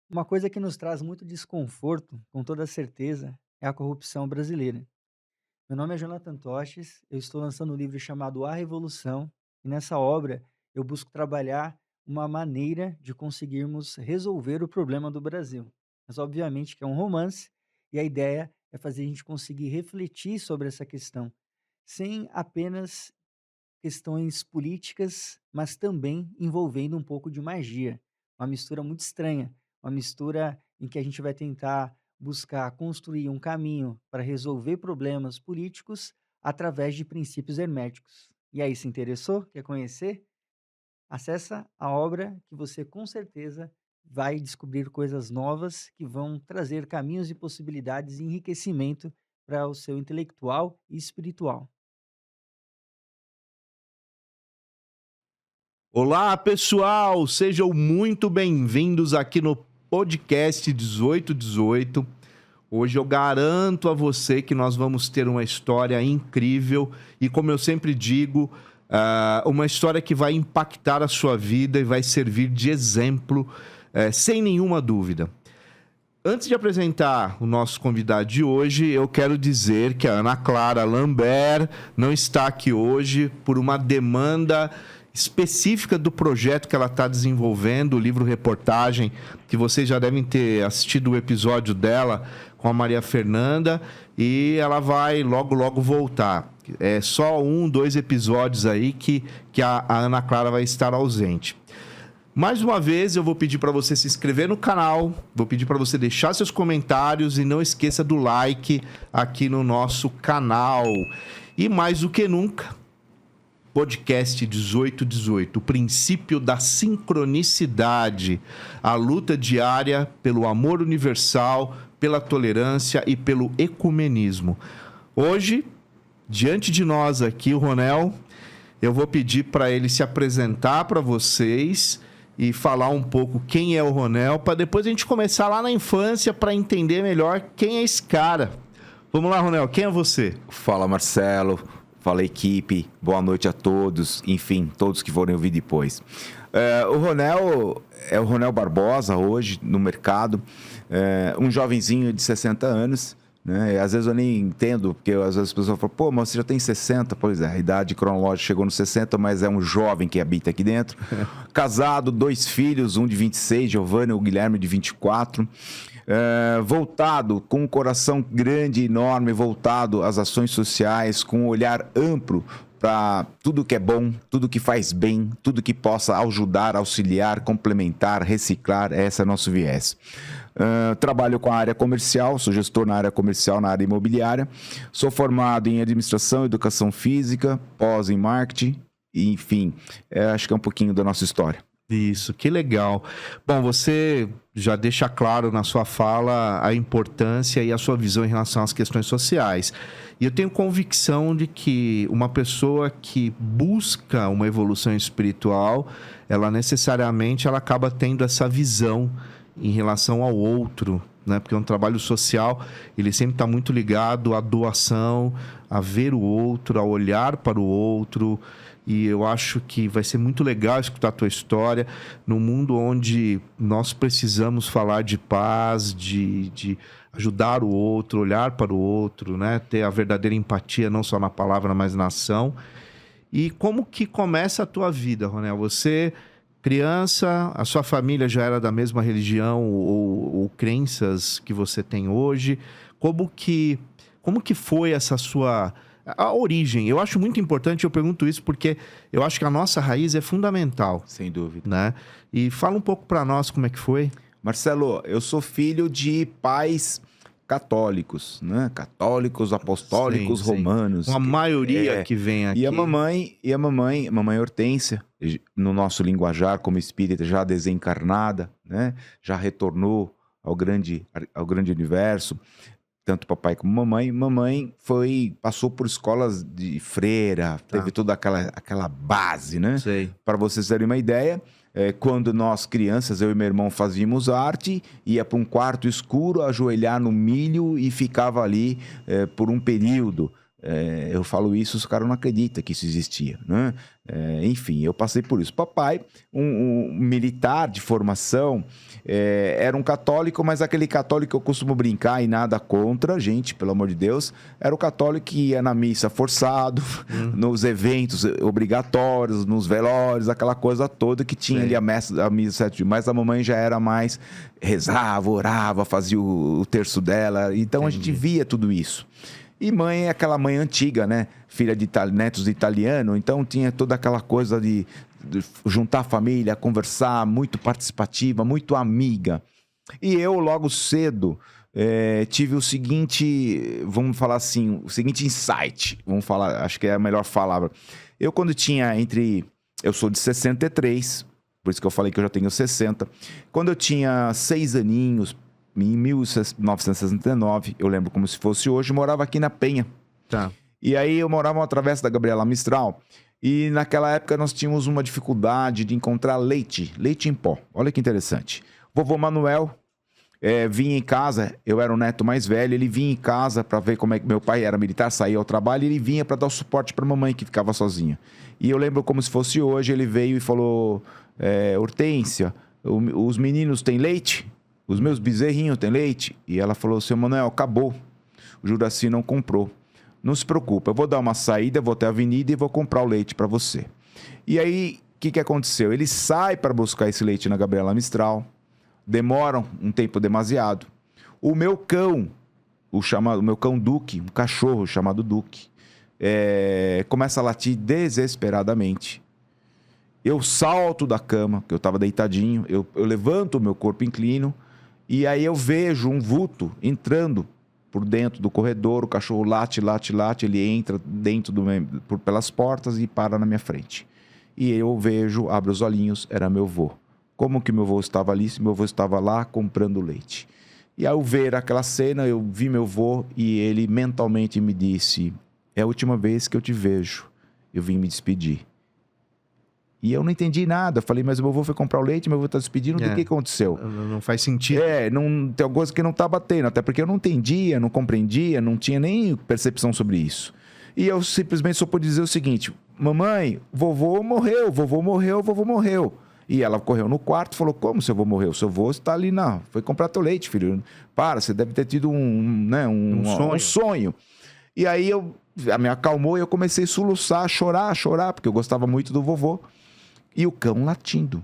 Uma coisa que nos traz muito desconforto, com toda certeza, é a corrupção brasileira. Meu nome é Jonathan Toches, eu estou lançando um livro chamado A Revolução, e nessa obra eu busco trabalhar uma maneira de conseguirmos resolver o problema do Brasil. Mas, obviamente, que é um romance, e a ideia é fazer a gente conseguir refletir sobre essa questão, sem apenas questões políticas, mas também envolvendo um pouco de magia. Uma mistura muito estranha, uma mistura em que a gente vai tentar buscar construir um caminho para resolver problemas políticos através de princípios herméticos. E aí, se interessou? Quer conhecer? Acessa a obra que você com certeza vai descobrir coisas novas que vão trazer caminhos e possibilidades e enriquecimento para o seu intelectual e espiritual. Olá, pessoal! Sejam muito bem-vindos aqui no podcast 1818. Hoje eu garanto a você que nós vamos ter uma história incrível e, como eu sempre digo, uma história que vai impactar a sua vida e vai servir de exemplo, sem nenhuma dúvida. Antes de apresentar o nosso convidado de hoje, eu quero dizer que a Ana Clara Lambert não está aqui hoje por uma demanda específica do projeto que ela está desenvolvendo, o livro-reportagem, que vocês já devem ter assistido o episódio dela com a Maria Fernanda, e ela vai logo, logo voltar. É só um, dois episódios aí que a Ana Clara vai estar ausente. Mais uma vez, eu vou pedir para você se inscrever no canal, vou pedir para você deixar seus comentários e não esqueça do like aqui no nosso canal. E mais do que nunca, podcast 1818, o princípio da sincronicidade, a luta diária pelo amor universal, pela tolerância e pelo ecumenismo. Hoje, diante de nós aqui, o Ronel, eu vou pedir para ele se apresentar para vocês e falar um pouco quem é o Ronel, para depois a gente começar lá na infância para entender melhor quem é esse cara. Vamos lá, Ronel, quem é você? Fala, Marcelo. Fala, equipe. Boa noite a todos. Enfim, todos que forem ouvir depois. O Ronel é o Ronel Barbosa hoje no mercado. Um jovenzinho de 60 anos. Né? E às vezes eu nem entendo, porque às vezes as pessoas falam, pô, mas você já tem 60. Pois é, a idade cronológica chegou nos 60, mas é um jovem que habita aqui dentro. Casado, 2 filhos, um de 26, Giovanni, o Guilherme de 24. Voltado, com um coração grande, enorme, voltado às ações sociais, com um olhar amplo para tudo que é bom, tudo que faz bem, tudo que possa ajudar, auxiliar, complementar, reciclar. Esse é nosso viés. Trabalho com a área comercial, sou gestor na área comercial, na área imobiliária. Sou formado em administração, educação física, pós em marketing, e, enfim, acho que é um pouquinho da nossa história. Isso, que legal. Bom, você já deixa claro na sua fala a importância e a sua visão em relação às questões sociais. E eu tenho convicção de que uma pessoa que busca uma evolução espiritual, ela necessariamente ela acaba tendo essa visão em relação ao outro, né? Porque um trabalho social, ele sempre está muito ligado à doação, a ver o outro, a olhar para o outro. E eu acho que vai ser muito legal escutar a tua história num mundo onde nós precisamos falar de paz, de ajudar o outro, olhar para o outro, né? Ter a verdadeira empatia, não só na palavra, mas na ação. E como que começa a tua vida, Ronel? Você, criança, a sua família já era da mesma religião ou crenças que você tem hoje? Como que foi essa sua... A origem? Eu acho muito importante, eu pergunto isso porque eu acho que a nossa raiz é fundamental, Sem dúvida. né? E fala um pouco para nós como é que foi. Marcelo, eu sou filho de pais católicos, né? Católicos, apostólicos, Sim, sim. romanos. Uma maioria que vem aqui. E a mamãe Hortência, no nosso linguajar como espírita já desencarnada, né? Já retornou ao grande universo. Tanto papai como mamãe. Mamãe passou por escolas de freira, teve toda aquela base, né? Sei. Para vocês terem uma ideia, quando nós crianças, eu e meu irmão fazíamos arte, ia para um quarto escuro, ajoelhar no milho e ficava ali por um período. Eu falo isso, os caras não acreditam que isso existia, né? Enfim, eu passei por isso. Papai, um militar de formação, era um católico, mas aquele católico que eu costumo brincar e nada contra, gente, pelo amor de Deus, era o católico que ia na missa forçado, nos eventos obrigatórios, nos velórios, aquela coisa toda que tinha ali a missa 7 mas a mamãe já era mais, rezava, orava, fazia o terço dela, então a gente via tudo isso. E mãe é aquela mãe antiga, né? Filha de netos de italiano, então tinha toda aquela coisa de juntar a família, conversar, muito participativa, muito amiga. E eu, logo cedo, tive o seguinte, vamos falar assim, o seguinte insight, vamos falar, acho que é a melhor palavra. Eu, quando tinha eu sou de 63, por isso que eu falei que eu já tenho 60. Quando eu tinha 6 aninhos, em 1969, eu lembro como se fosse hoje, morava aqui na Penha. Tá. E aí eu morava na Travessa da Gabriela Mistral. E naquela época nós tínhamos uma dificuldade de encontrar leite em pó. Olha que interessante. Vovô Manuel vinha em casa, eu era o neto mais velho, ele vinha em casa para ver como é que meu pai era militar, saía ao trabalho, e ele vinha para dar o suporte para mamãe que ficava sozinha. E eu lembro como se fosse hoje, ele veio e falou: Hortência, os meninos têm leite? Os meus bezerrinhos têm leite? E ela falou: seu Manuel, acabou. O Juraci não comprou. Não se preocupa, eu vou dar uma saída, vou até a avenida e vou comprar o leite para você. E aí, o que aconteceu? Ele sai para buscar esse leite na Gabriela Mistral. Demoram um tempo demasiado. O meu cão, o meu cão Duque, um cachorro chamado Duque, começa a latir desesperadamente. Eu salto da cama, que eu estava deitadinho, eu levanto o meu corpo, inclino, e aí eu vejo um vulto entrando por dentro do corredor, o cachorro late, ele entra dentro pelas portas e para na minha frente. E eu vejo, abro os olhinhos, era meu avô. Como que meu avô estava ali, se meu avô estava lá comprando leite? E ao ver aquela cena, eu vi meu avô e ele mentalmente me disse: é a última vez que eu te vejo, eu vim me despedir. E eu não entendi nada. Falei: mas meu avô foi comprar o leite, meu avô está despedindo, o que aconteceu? Não faz sentido. Tem alguma coisa que não está batendo, até porque eu não entendia, não compreendia, não tinha nem percepção sobre isso. E eu simplesmente só pude dizer o seguinte: mamãe, vovô morreu. E ela correu no quarto e falou: como seu avô morreu? Seu avô está ali, foi comprar teu leite, filho. Você deve ter tido um sonho. E aí me acalmou e eu comecei a soluçar, a chorar, porque eu gostava muito do vovô. E o cão latindo.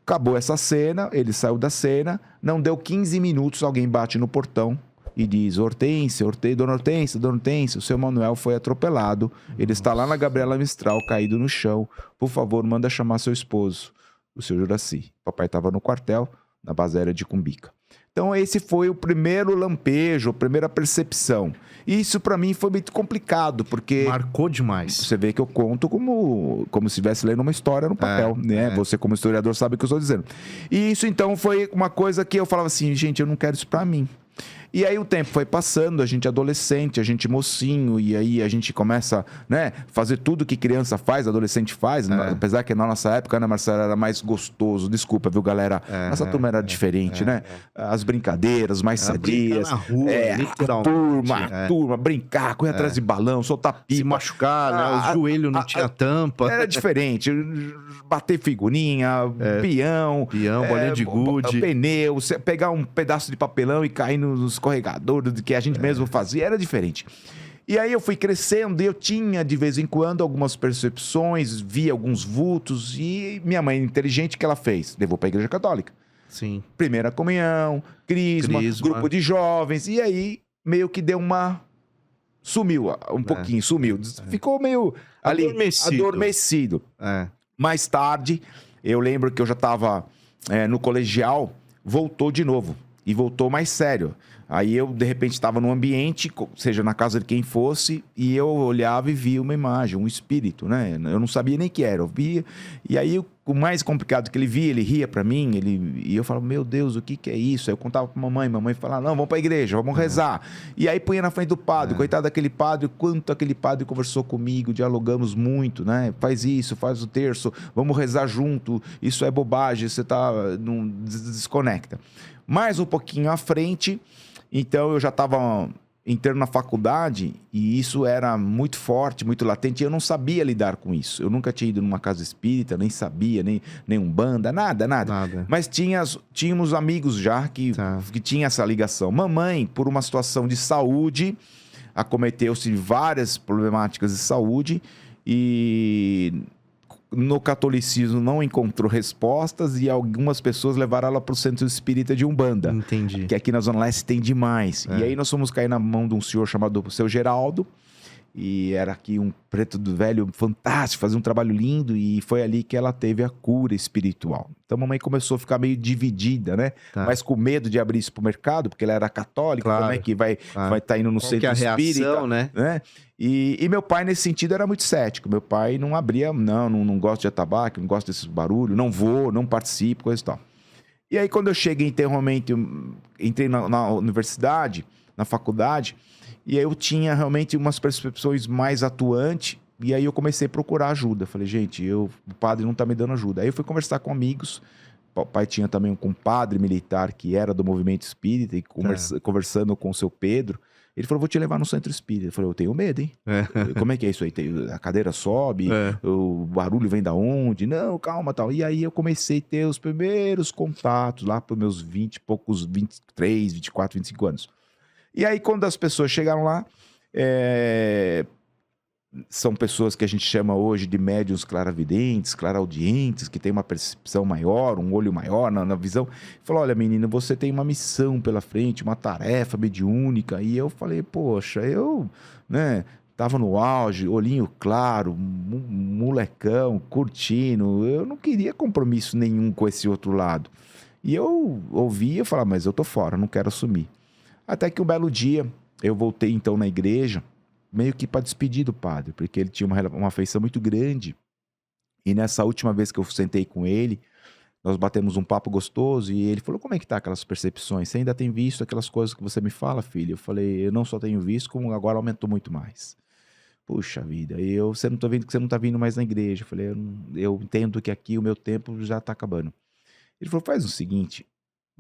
Acabou essa cena, ele saiu da cena, não deu 15 minutos, alguém bate no portão e diz: dona Hortência, o seu Manuel foi atropelado, ele está lá na Gabriela Mistral, caído no chão, por favor, manda chamar seu esposo, o seu Juraci. Papai estava no quartel, na base aérea de Cumbica. Então esse foi o primeiro lampejo, a primeira percepção. E isso para mim foi muito complicado, porque... Marcou demais. Você vê que eu conto como se estivesse lendo uma história no papel, né? Você como historiador sabe o que eu estou dizendo. E isso então foi uma coisa que eu falava assim: gente, eu não quero isso para mim. E aí o tempo foi passando, a gente adolescente, a gente mocinho, e aí a gente começa, né, fazer tudo que criança faz, adolescente faz, apesar que na nossa época, né, Marcelo, era mais gostoso. Desculpa, viu, galera? Nossa turma era diferente, né? As brincadeiras mais sadias. Na rua, a turma, brincar, correr atrás de balão, soltar pipa. Se machucar, né? O joelho não tinha tampa. Era diferente. Bater figurinha, peão, bolinha de gude, pneu, pegar um pedaço de papelão e cair nos escorregador que a gente mesmo fazia, era diferente. E aí eu fui crescendo e eu tinha de vez em quando algumas percepções, via alguns vultos, e minha mãe, inteligente, o que ela fez? Levou para a igreja católica. Sim. Primeira comunhão, crisma, grupo de jovens, e aí meio que deu sumiu um pouquinho, sumiu. Ficou meio ali adormecido. Mais tarde, eu lembro que eu já estava no colegial, voltou de novo. E voltou mais sério. Aí eu, de repente, estava num ambiente, seja na casa de quem fosse, e eu olhava e via uma imagem, um espírito, né? Eu não sabia nem o que era, eu via. E aí, o mais complicado que ele via, ele ria pra mim, e eu falava: meu Deus, o que é isso? Aí eu contava pra mamãe falava: não, vamos pra igreja, vamos rezar. E aí punha na frente do padre, coitado daquele padre, quanto aquele padre conversou comigo, dialogamos muito, né? Faz isso, faz o terço, vamos rezar junto, isso é bobagem, você não desconecta. Mais um pouquinho à frente, então eu já estava entrando na faculdade, e isso era muito forte, muito latente, e eu não sabia lidar com isso. Eu nunca tinha ido numa casa espírita, nem sabia, nem umbanda, nada. Mas tínhamos amigos já que tinham essa ligação. Mamãe, por uma situação de saúde, acometeu-se várias problemáticas de saúde, e no catolicismo não encontrou respostas, e algumas pessoas levaram ela para o centro espírita de Umbanda. Entendi. Que aqui na Zona Leste tem demais. E aí nós fomos cair na mão de um senhor chamado Seu Geraldo, e era aqui um preto do velho fantástico, fazia um trabalho lindo, e foi ali que ela teve a cura espiritual. Então a mamãe começou a ficar meio dividida, né? Mas com medo de abrir isso pro mercado, porque ela era católica, como é que vai estar indo no centro espírita, reação, né? E meu pai, nesse sentido, era muito cético. Meu pai não abria, não gosto de atabaque, não gosto desses barulhos, não vou, não participo, coisa e tal. E aí, quando eu cheguei, realmente, entrei na universidade, na faculdade, e aí eu tinha realmente umas percepções mais atuantes, e aí eu comecei a procurar ajuda. Falei, gente, o padre não tá me dando ajuda. Aí eu fui conversar com amigos. O pai tinha também um compadre militar que era do movimento espírita, e conversando com o seu Pedro, ele falou, vou te levar no centro espírita. Eu falei, eu tenho medo, hein? Como é que é isso aí? A cadeira sobe, o barulho vem da onde? Não, calma, tal. E aí eu comecei a ter os primeiros contatos lá para meus 20 e poucos, 23, 24, 25 anos. E aí, quando as pessoas chegaram lá, são pessoas que a gente chama hoje de médiuns claravidentes, claraudientes, que tem uma percepção maior, um olho maior na visão. Falou, olha, menina, você tem uma missão pela frente, uma tarefa mediúnica. E eu falei, poxa, eu, tava no auge, olhinho claro, molecão, curtindo. Eu não queria compromisso nenhum com esse outro lado. E eu ouvia e falava, mas eu tô fora, não quero assumir. Até que um belo dia, eu voltei então na igreja, meio que para despedir do padre, porque ele tinha uma afeição muito grande. E nessa última vez que eu sentei com ele, nós batemos um papo gostoso, e ele falou, como é que tá aquelas percepções? Você ainda tem visto aquelas coisas que você me fala, filho? Eu falei, eu não só tenho visto, como agora aumentou muito mais. Puxa vida, você não tá vendo que você não tá vindo mais na igreja. Eu falei, eu entendo que aqui o meu tempo já tá acabando. Ele falou, faz o seguinte,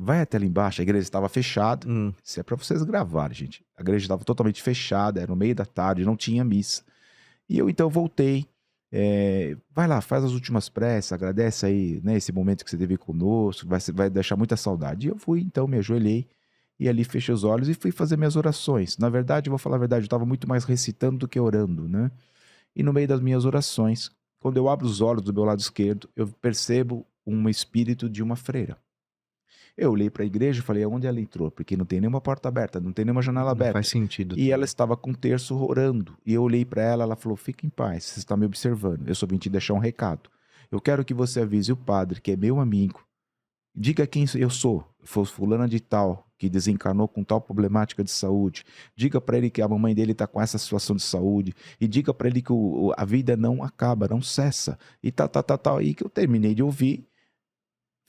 vai até lá embaixo, a igreja estava fechada. Isso é para vocês gravarem, gente. A igreja estava totalmente fechada, era no meio da tarde, não tinha missa. E eu então voltei. Vai lá, faz as últimas preces, agradece aí, né, esse momento que você teve conosco, vai deixar muita saudade. E eu fui, então, me ajoelhei, e ali fechei os olhos e fui fazer minhas orações. Na verdade, vou falar a verdade, eu estava muito mais recitando do que orando, né? E no meio das minhas orações, quando eu abro os olhos do meu lado esquerdo, eu percebo um espírito de uma freira. Eu olhei para a igreja e falei, aonde ela entrou? Porque não tem nenhuma porta aberta, não tem nenhuma janela aberta. Faz sentido. E ela estava com um terço orando. E eu olhei para ela, ela falou, fica em paz, você está me observando. Eu só vim te deixar um recado. Eu quero que você avise o padre, que é meu amigo. Diga quem eu sou. Foi fulana de tal, que desencarnou com tal problemática de saúde. Diga para ele que a mamãe dele está com essa situação de saúde. E diga para ele que a vida não acaba, não cessa. E tal. E que eu terminei de ouvir.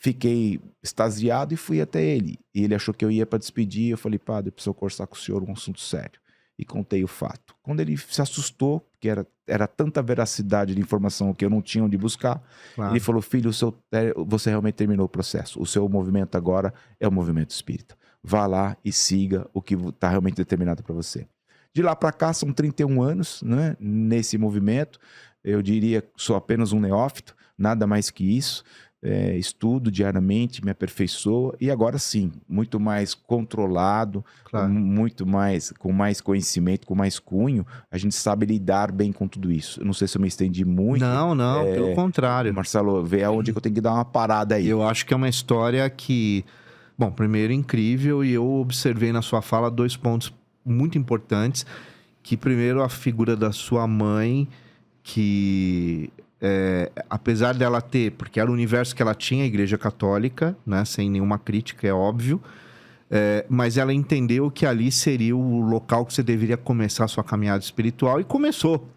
Fiquei extasiado e fui até ele. E ele achou que eu ia para despedir. Eu falei, padre, eu preciso conversar com o senhor um assunto sério. E contei o fato. Quando ele se assustou, porque era tanta veracidade de informação que eu não tinha onde buscar, ele falou, filho, você realmente terminou o processo. O seu movimento agora é o movimento espírita. Vá lá e siga o que está realmente determinado para você. De lá para cá, são 31 anos, né, nesse movimento. Eu diria que sou apenas um neófito, nada mais que isso. Estudo diariamente, me aperfeiçoa, e agora sim, muito mais controlado, com mais conhecimento, com mais cunho, a gente sabe lidar bem com tudo isso. Eu não sei se eu me estendi muito. Não, pelo contrário. Marcelo, vê aonde que eu tenho que dar uma parada aí. Eu acho que é uma história que, bom, primeiro incrível, e eu observei na sua fala 2 pontos muito importantes, que primeiro a figura da sua mãe, que apesar dela ter, porque era o universo que ela tinha, a igreja católica, né, sem nenhuma crítica, é óbvio, mas ela entendeu que ali seria o local que você deveria começar a sua caminhada espiritual, e começou.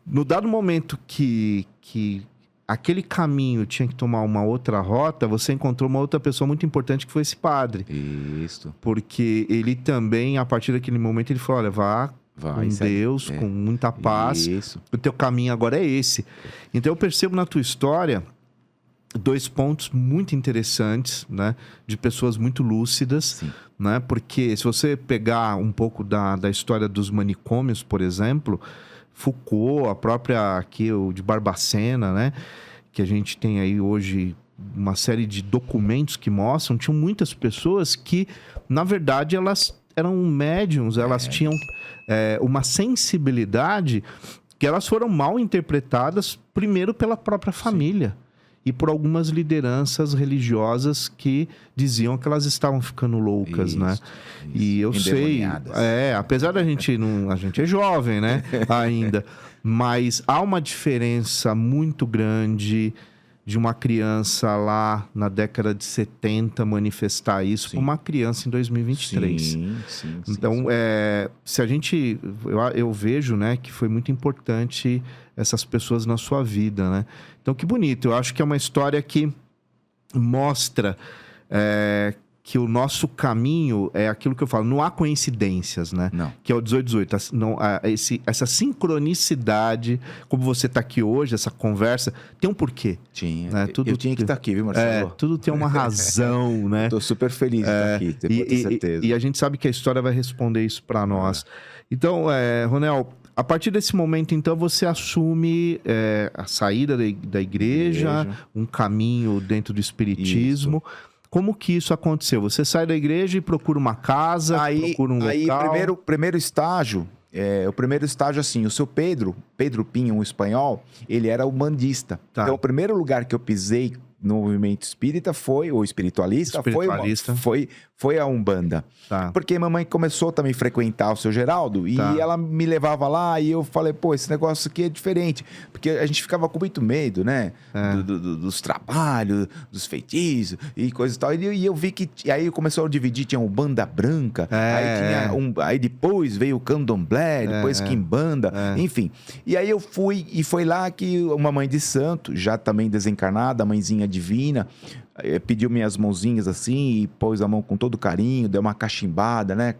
No dado momento que aquele caminho tinha que tomar uma outra rota, você encontrou uma outra pessoa muito importante, que foi esse padre. Isso. Porque ele também, a partir daquele momento, ele falou, olha, vá com Deus, com muita paz. Isso. O teu caminho agora é esse. Então eu percebo na tua história dois pontos muito interessantes, né? De pessoas muito lúcidas, Sim. né? Porque se você pegar um pouco da história dos manicômios, por exemplo, Foucault, a própria aqui, o de Barbacena, né? Que a gente tem aí hoje uma série de documentos que mostram, tinham muitas pessoas que, na verdade, elas eram médiums, elas tinham uma sensibilidade que elas foram mal interpretadas, primeiro pela própria família e por algumas lideranças religiosas que diziam que elas estavam ficando loucas, né? E eu sei, apesar da gente não, a gente é jovem, né? Ainda, mas há uma diferença muito grande de uma criança lá na década de 70 manifestar isso para uma criança em 2023. Sim. Então, se a gente... Eu vejo, né, que foi muito importante essas pessoas na sua vida, né? Então, que bonito. Eu acho que é uma história que mostra que o nosso caminho é aquilo que eu falo, não há coincidências, né? Não. Que é o 1818. Essa sincronicidade, como você está aqui hoje, essa conversa, tem um porquê. Tinha. Né? Eu tinha que estar aqui, viu, Marcelo? Tudo tem uma razão, né? Estou super feliz de estar aqui, pode ter certeza. E a gente sabe que a história vai responder isso para nós. Então, Ronel, a partir desse momento, então, você assume a saída da igreja, um caminho dentro do espiritismo. Isso. Como que isso aconteceu? Você sai da igreja e procura uma casa, procura um local? Aí, primeiro estágio, o primeiro estágio, assim, o seu Pedro Pinho, um espanhol, ele era umbandista. Tá. Então, o primeiro lugar que eu pisei no movimento espírita foi, ou espiritualista. Foi a Umbanda. Tá. Porque mamãe começou também a frequentar o seu Geraldo e ela me levava lá e eu falei, pô, esse negócio aqui é diferente. Porque a gente ficava com muito medo, né? Dos trabalhos, dos feitiços e coisa e tal. E eu vi que... Aí começou a dividir, tinha Umbanda branca, aí depois veio o Candomblé, depois Quimbanda, enfim. E aí eu fui, e foi lá que uma mãe de santo, já também desencarnada, a mãezinha divina, pediu minhas mãozinhas assim e pôs a mão com todo carinho, deu uma cachimbada, né?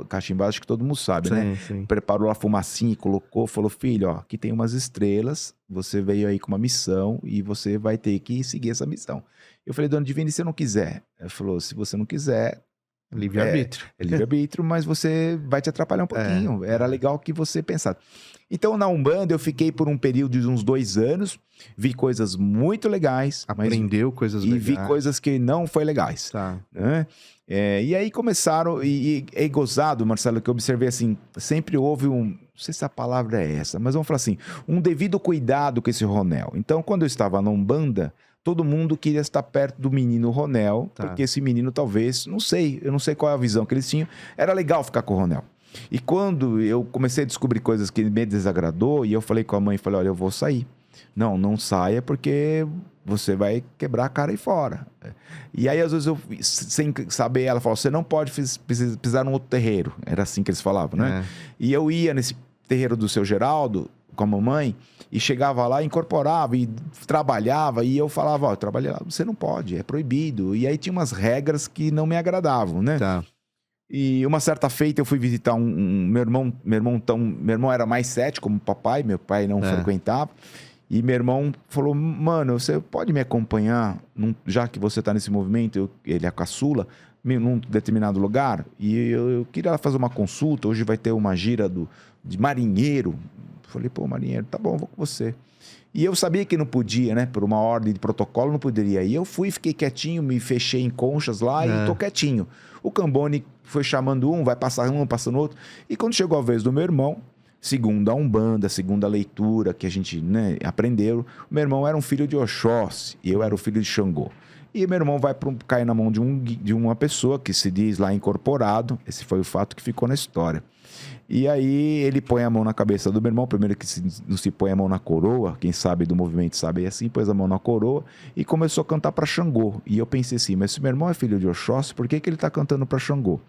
Cachimbada, acho que todo mundo sabe, né? Sim. Preparou a fumacinha, colocou, falou, filho, ó, aqui tem umas estrelas, você veio aí com uma missão e você vai ter que seguir essa missão. Eu falei, dona Divina, e se eu não quiser? Ela falou, se você não quiser... Livre-arbítrio. É livre-arbítrio, mas você vai te atrapalhar um pouquinho. Era legal que você pensasse. Então, na Umbanda, eu fiquei por um período de uns 2 anos, vi coisas muito legais. Aprendeu coisas legais. E vi coisas que não foi legais. Tá. Né? E aí começaram, e é gozado, Marcelo, que eu observei assim, sempre houve não sei se a palavra é essa, mas vamos falar assim, um devido cuidado com esse Ronel. Então, quando eu estava na Umbanda, todo mundo queria estar perto do menino Ronel, porque esse menino talvez, eu não sei qual é a visão que eles tinham, era legal ficar com o Ronel. E quando eu comecei a descobrir coisas que me desagradou, e eu falei com a mãe, olha, eu vou sair. Não saia porque você vai quebrar a cara aí fora. E aí, às vezes, eu, sem saber, ela falou, você não pode pisar num outro terreiro. Era assim que eles falavam, né? E eu ia nesse terreiro do seu Geraldo, com a mamãe, e chegava lá, incorporava e trabalhava, e eu falava, ó, trabalhei lá, você não pode, é proibido. E aí tinha umas regras que não me agradavam, né? Tá. E uma certa feita eu fui visitar meu irmão era mais cético como papai, meu pai não frequentava, e meu irmão falou, mano, você pode me acompanhar, já que você está nesse movimento, ele é a caçula, num determinado lugar, e eu queria fazer uma consulta, hoje vai ter uma gira de marinheiro. Falei, pô, marinheiro, tá bom, vou com você. E eu sabia que não podia, né? Por uma ordem de protocolo, não poderia. E eu fui, fiquei quietinho, me fechei em conchas lá e tô quietinho. O Cambone foi chamando vai passando outro. E quando chegou a vez do meu irmão, segundo a Umbanda, segundo a leitura que a gente, né, aprendeu, o meu irmão era um filho de Oxóssi e eu era o filho de Xangô. E meu irmão vai cair na mão de uma pessoa que se diz lá incorporado. Esse foi o fato que ficou na história. E aí ele põe a mão na cabeça do meu irmão, primeiro que não se põe a mão na coroa, quem sabe do movimento sabe assim, pôs a mão na coroa e começou a cantar para Xangô. E eu pensei assim, mas se meu irmão é filho de Oxóssi, por que ele está cantando para Xangô?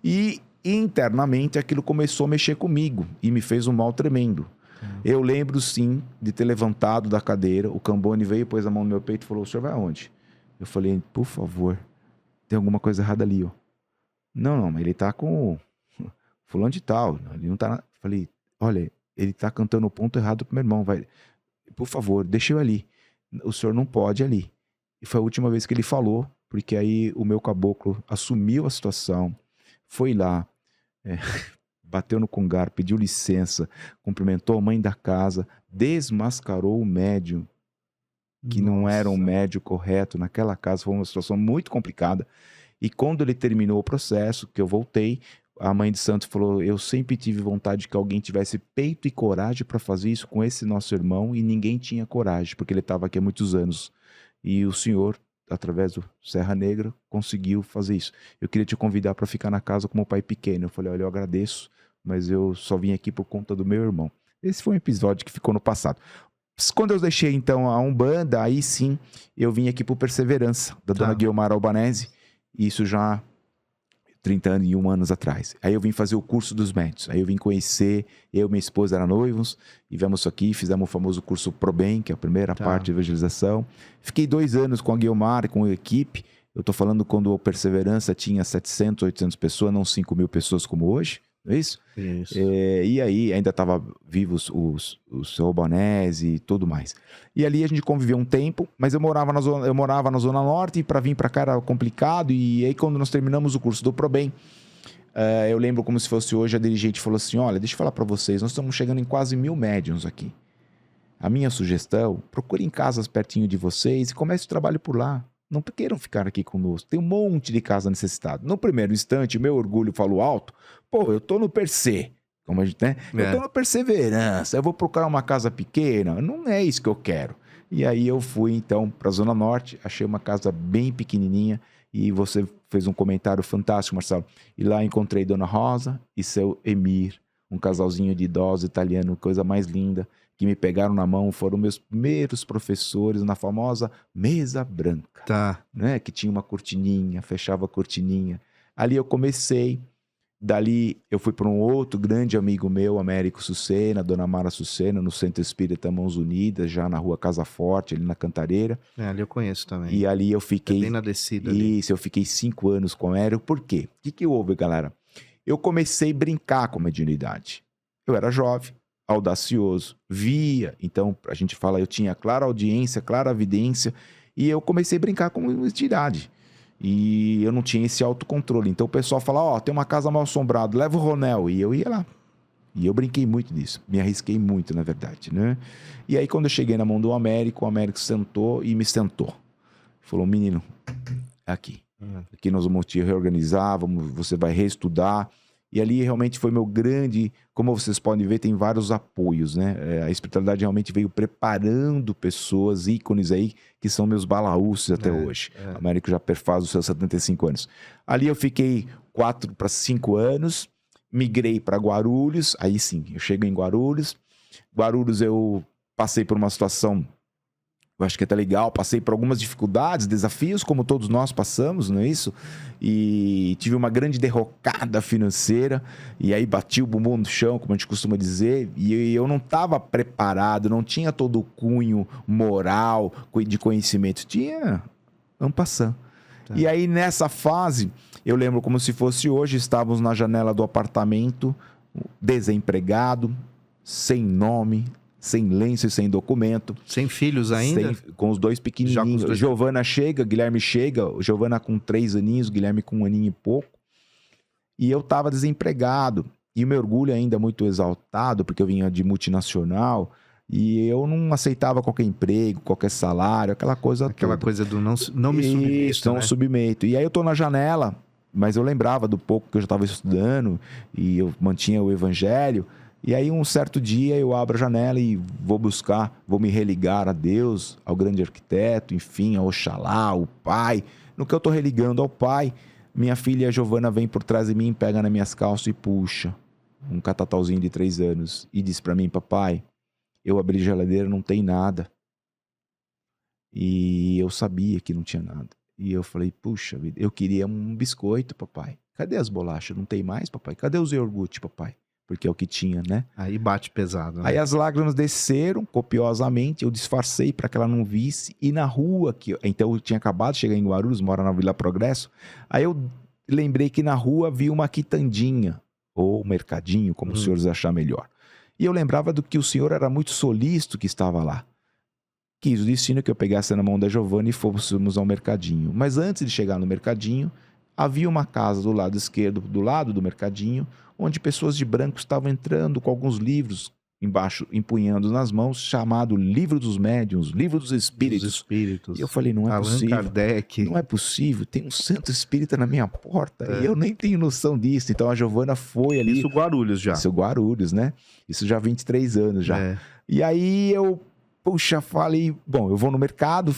E internamente aquilo começou a mexer comigo e me fez um mal tremendo. Eu lembro sim de ter levantado da cadeira, o Cambone veio, pôs a mão no meu peito e falou, o senhor vai aonde? Eu falei, por favor, tem alguma coisa errada ali, ó. Não, mas ele tá com fulano de tal, ele não tá... Falei, olha, ele tá cantando o ponto errado pro meu irmão, vai... Por favor, deixa eu ali. O senhor não pode ali. E foi a última vez que ele falou, porque aí o meu caboclo assumiu a situação, foi lá, bateu no congar, pediu licença, cumprimentou a mãe da casa, desmascarou o médium, que não era um Nossa. médium correto naquela casa. Foi uma situação muito complicada. E quando ele terminou o processo, que eu voltei, a mãe de santo falou: eu sempre tive vontade que alguém tivesse peito e coragem para fazer isso com esse nosso irmão, e ninguém tinha coragem, porque ele estava aqui há muitos anos. E o senhor, através do Serra Negra, conseguiu fazer isso. Eu queria te convidar para ficar na casa como pai pequeno. Eu falei: olha, eu agradeço, mas eu só vim aqui por conta do meu irmão. Esse foi um episódio que ficou no passado. Quando eu deixei, então, a Umbanda, aí sim, eu vim aqui por Perseverança, da dona Guiomar Albanese, isso já 31 anos atrás. Aí eu vim fazer o curso dos médios, aí eu vim conhecer, eu e minha esposa eram noivos, e viemos aqui, fizemos o famoso curso ProBem, que é a primeira parte de evangelização. Fiquei 2 anos com a Guiomar, com a equipe. Eu tô falando quando a Perseverança tinha 700, 800 pessoas, não 5.000 pessoas como hoje, não é isso? Isso. E aí ainda estavam vivos os seu Albanese e tudo mais. E ali a gente conviveu um tempo, mas eu morava na Zona Norte, e para vir para cá era complicado. E aí quando nós terminamos o curso do ProBem, eu lembro como se fosse hoje, a dirigente falou assim: olha, deixa eu falar para vocês, nós estamos chegando em quase 1.000 médiuns aqui. A minha sugestão, procurem casas pertinho de vocês e comece o trabalho por lá. Não queiram ficar aqui conosco. Tem um monte de casa necessitada. No primeiro instante, meu orgulho falou alto. Pô, eu tô no Perse, como a gente, né? Eu tô na Perseverança, eu vou procurar uma casa pequena. Não é isso que eu quero. E aí eu fui, então, para a Zona Norte, achei uma casa bem pequenininha, e você fez um comentário fantástico, Marcelo. E lá encontrei Dona Rosa e seu Emir, um casalzinho de idosos italiano, coisa mais linda, que me pegaram na mão, foram meus primeiros professores na famosa mesa branca, né? Que tinha uma cortininha, fechava a cortininha. Ali eu comecei, dali eu fui para um outro grande amigo meu, Américo Sucena, Dona Mara Sucena, no Centro Espírita Mãos Unidas, já na rua Casa Forte, ali na Cantareira. Ali eu conheço também. E ali eu fiquei... bem na descida ali. Isso, eu fiquei 5 anos com o Américo. Por quê? O que houve, galera? Eu comecei a brincar com a mediunidade. Eu era jovem, audacioso, via. Então, a gente fala, eu tinha clara audiência, clara evidência, e eu comecei a brincar com mediunidade. E eu não tinha esse autocontrole. Então, o pessoal fala, tem uma casa mal assombrada, leva o Ronel. E eu ia lá. E eu brinquei muito disso. Me arrisquei muito, na verdade, né? E aí, quando eu cheguei na mão do Américo, o Américo sentou e me sentou. Falou: menino, aqui nós vamos te reorganizar, você vai reestudar. E ali realmente foi meu grande... Como vocês podem ver, tem vários apoios, né? A espiritualidade realmente veio preparando pessoas, ícones aí, que são meus balaúços até hoje. O Américo já faz os seus 75 anos. Ali eu fiquei 4 para 5 anos, migrei para Guarulhos. Aí sim, eu chego em Guarulhos. Guarulhos eu passei por uma situação... Eu acho que é até legal, passei por algumas dificuldades, desafios, como todos nós passamos, não é isso? E tive uma grande derrocada financeira, e aí bati o bumbum no chão, como a gente costuma dizer, e eu não estava preparado, não tinha todo o cunho moral, de conhecimento, tinha en passant. E aí nessa fase, eu lembro como se fosse hoje, estávamos na janela do apartamento, desempregado, sem nome, sem lenço e sem documento. Sem filhos ainda? Com os 2 pequenininhos. Giovana chega, Guilherme chega. Giovana com 3 aninhos, Guilherme com 1 aninho e pouco. E eu estava desempregado. E o meu orgulho ainda muito exaltado, porque eu vinha de multinacional. E eu não aceitava qualquer emprego, qualquer salário, aquela coisa toda. Aquela coisa do não me submeto, não submeto. E aí eu tô na janela, mas eu lembrava do pouco que eu já estava estudando. E eu mantinha o evangelho. E aí um certo dia eu abro a janela e vou me religar a Deus, ao grande arquiteto, enfim, ao Oxalá, ao Pai. No que eu estou religando ao Pai, minha filha Giovana vem por trás de mim, pega nas minhas calças e puxa um catatauzinho de 3 anos e diz para mim: papai, eu abri a geladeira, não tem nada. E eu sabia que não tinha nada. E eu falei: puxa vida, eu queria um biscoito, papai. Cadê as bolachas? Não tem mais, papai? Cadê os iogurte, papai? Porque é o que tinha, né? Aí bate pesado, né? Aí as lágrimas desceram copiosamente, eu disfarcei para que ela não visse. E na rua, então eu tinha acabado de chegar em Guarulhos, mora na Vila Progresso. Aí eu lembrei que na rua havia uma quitandinha, ou mercadinho, como os senhores achar melhor. E eu lembrava do que o senhor era muito solícito que estava lá. quis o destino que eu pegasse na mão da Giovana e fôssemos ao mercadinho. Mas antes de chegar no mercadinho, havia uma casa do lado esquerdo, do lado do mercadinho, onde pessoas de branco estavam entrando com alguns livros embaixo, empunhando nas mãos, chamado Livro dos Médiuns, Livro dos Espíritos. Dos espíritos. E eu falei, não é Allan possível. Kardec. Não é possível, tem um santo espírita na minha porta e eu nem tenho noção disso. Então a Giovana foi ali. Isso Guarulhos já. Isso Guarulhos, né? Isso já há 23 anos já. É. E aí eu, puxa, falei, bom, eu vou no mercado,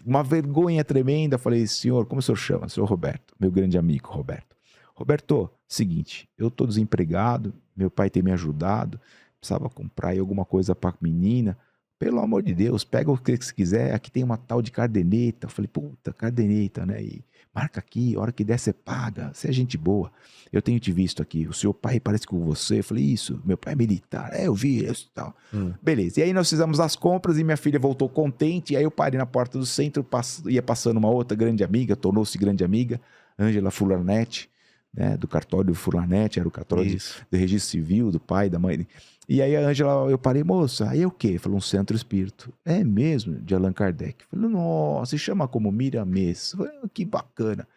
uma vergonha tremenda. Falei, senhor, como o senhor chama? Senhor Roberto, meu grande amigo Roberto. Roberto, seguinte, eu tô desempregado, meu pai tem me ajudado, precisava comprar aí alguma coisa pra menina. Pelo amor de Deus, pega o que você quiser, aqui tem uma tal de Cardeneta. Eu falei, puta, Cardeneta, né? E marca aqui, a hora que der você paga, você é gente boa. Eu tenho te visto aqui, o seu pai parece com você. Eu falei, isso, meu pai é militar. Eu vi isso e tal. Beleza, e aí nós fizemos as compras e minha filha voltou contente. E aí eu parei na porta do centro, ia passando uma outra grande amiga, tornou-se grande amiga, Ângela Fulanetti, né? Do cartório Fulanetti, era o cartório de registro civil, do pai, da mãe. E aí a Ângela, eu parei, moça, aí é o quê? Falou, um centro espírito. É mesmo, de Allan Kardec. Falei, nossa, se chama como Miramês. Falei, que bacana.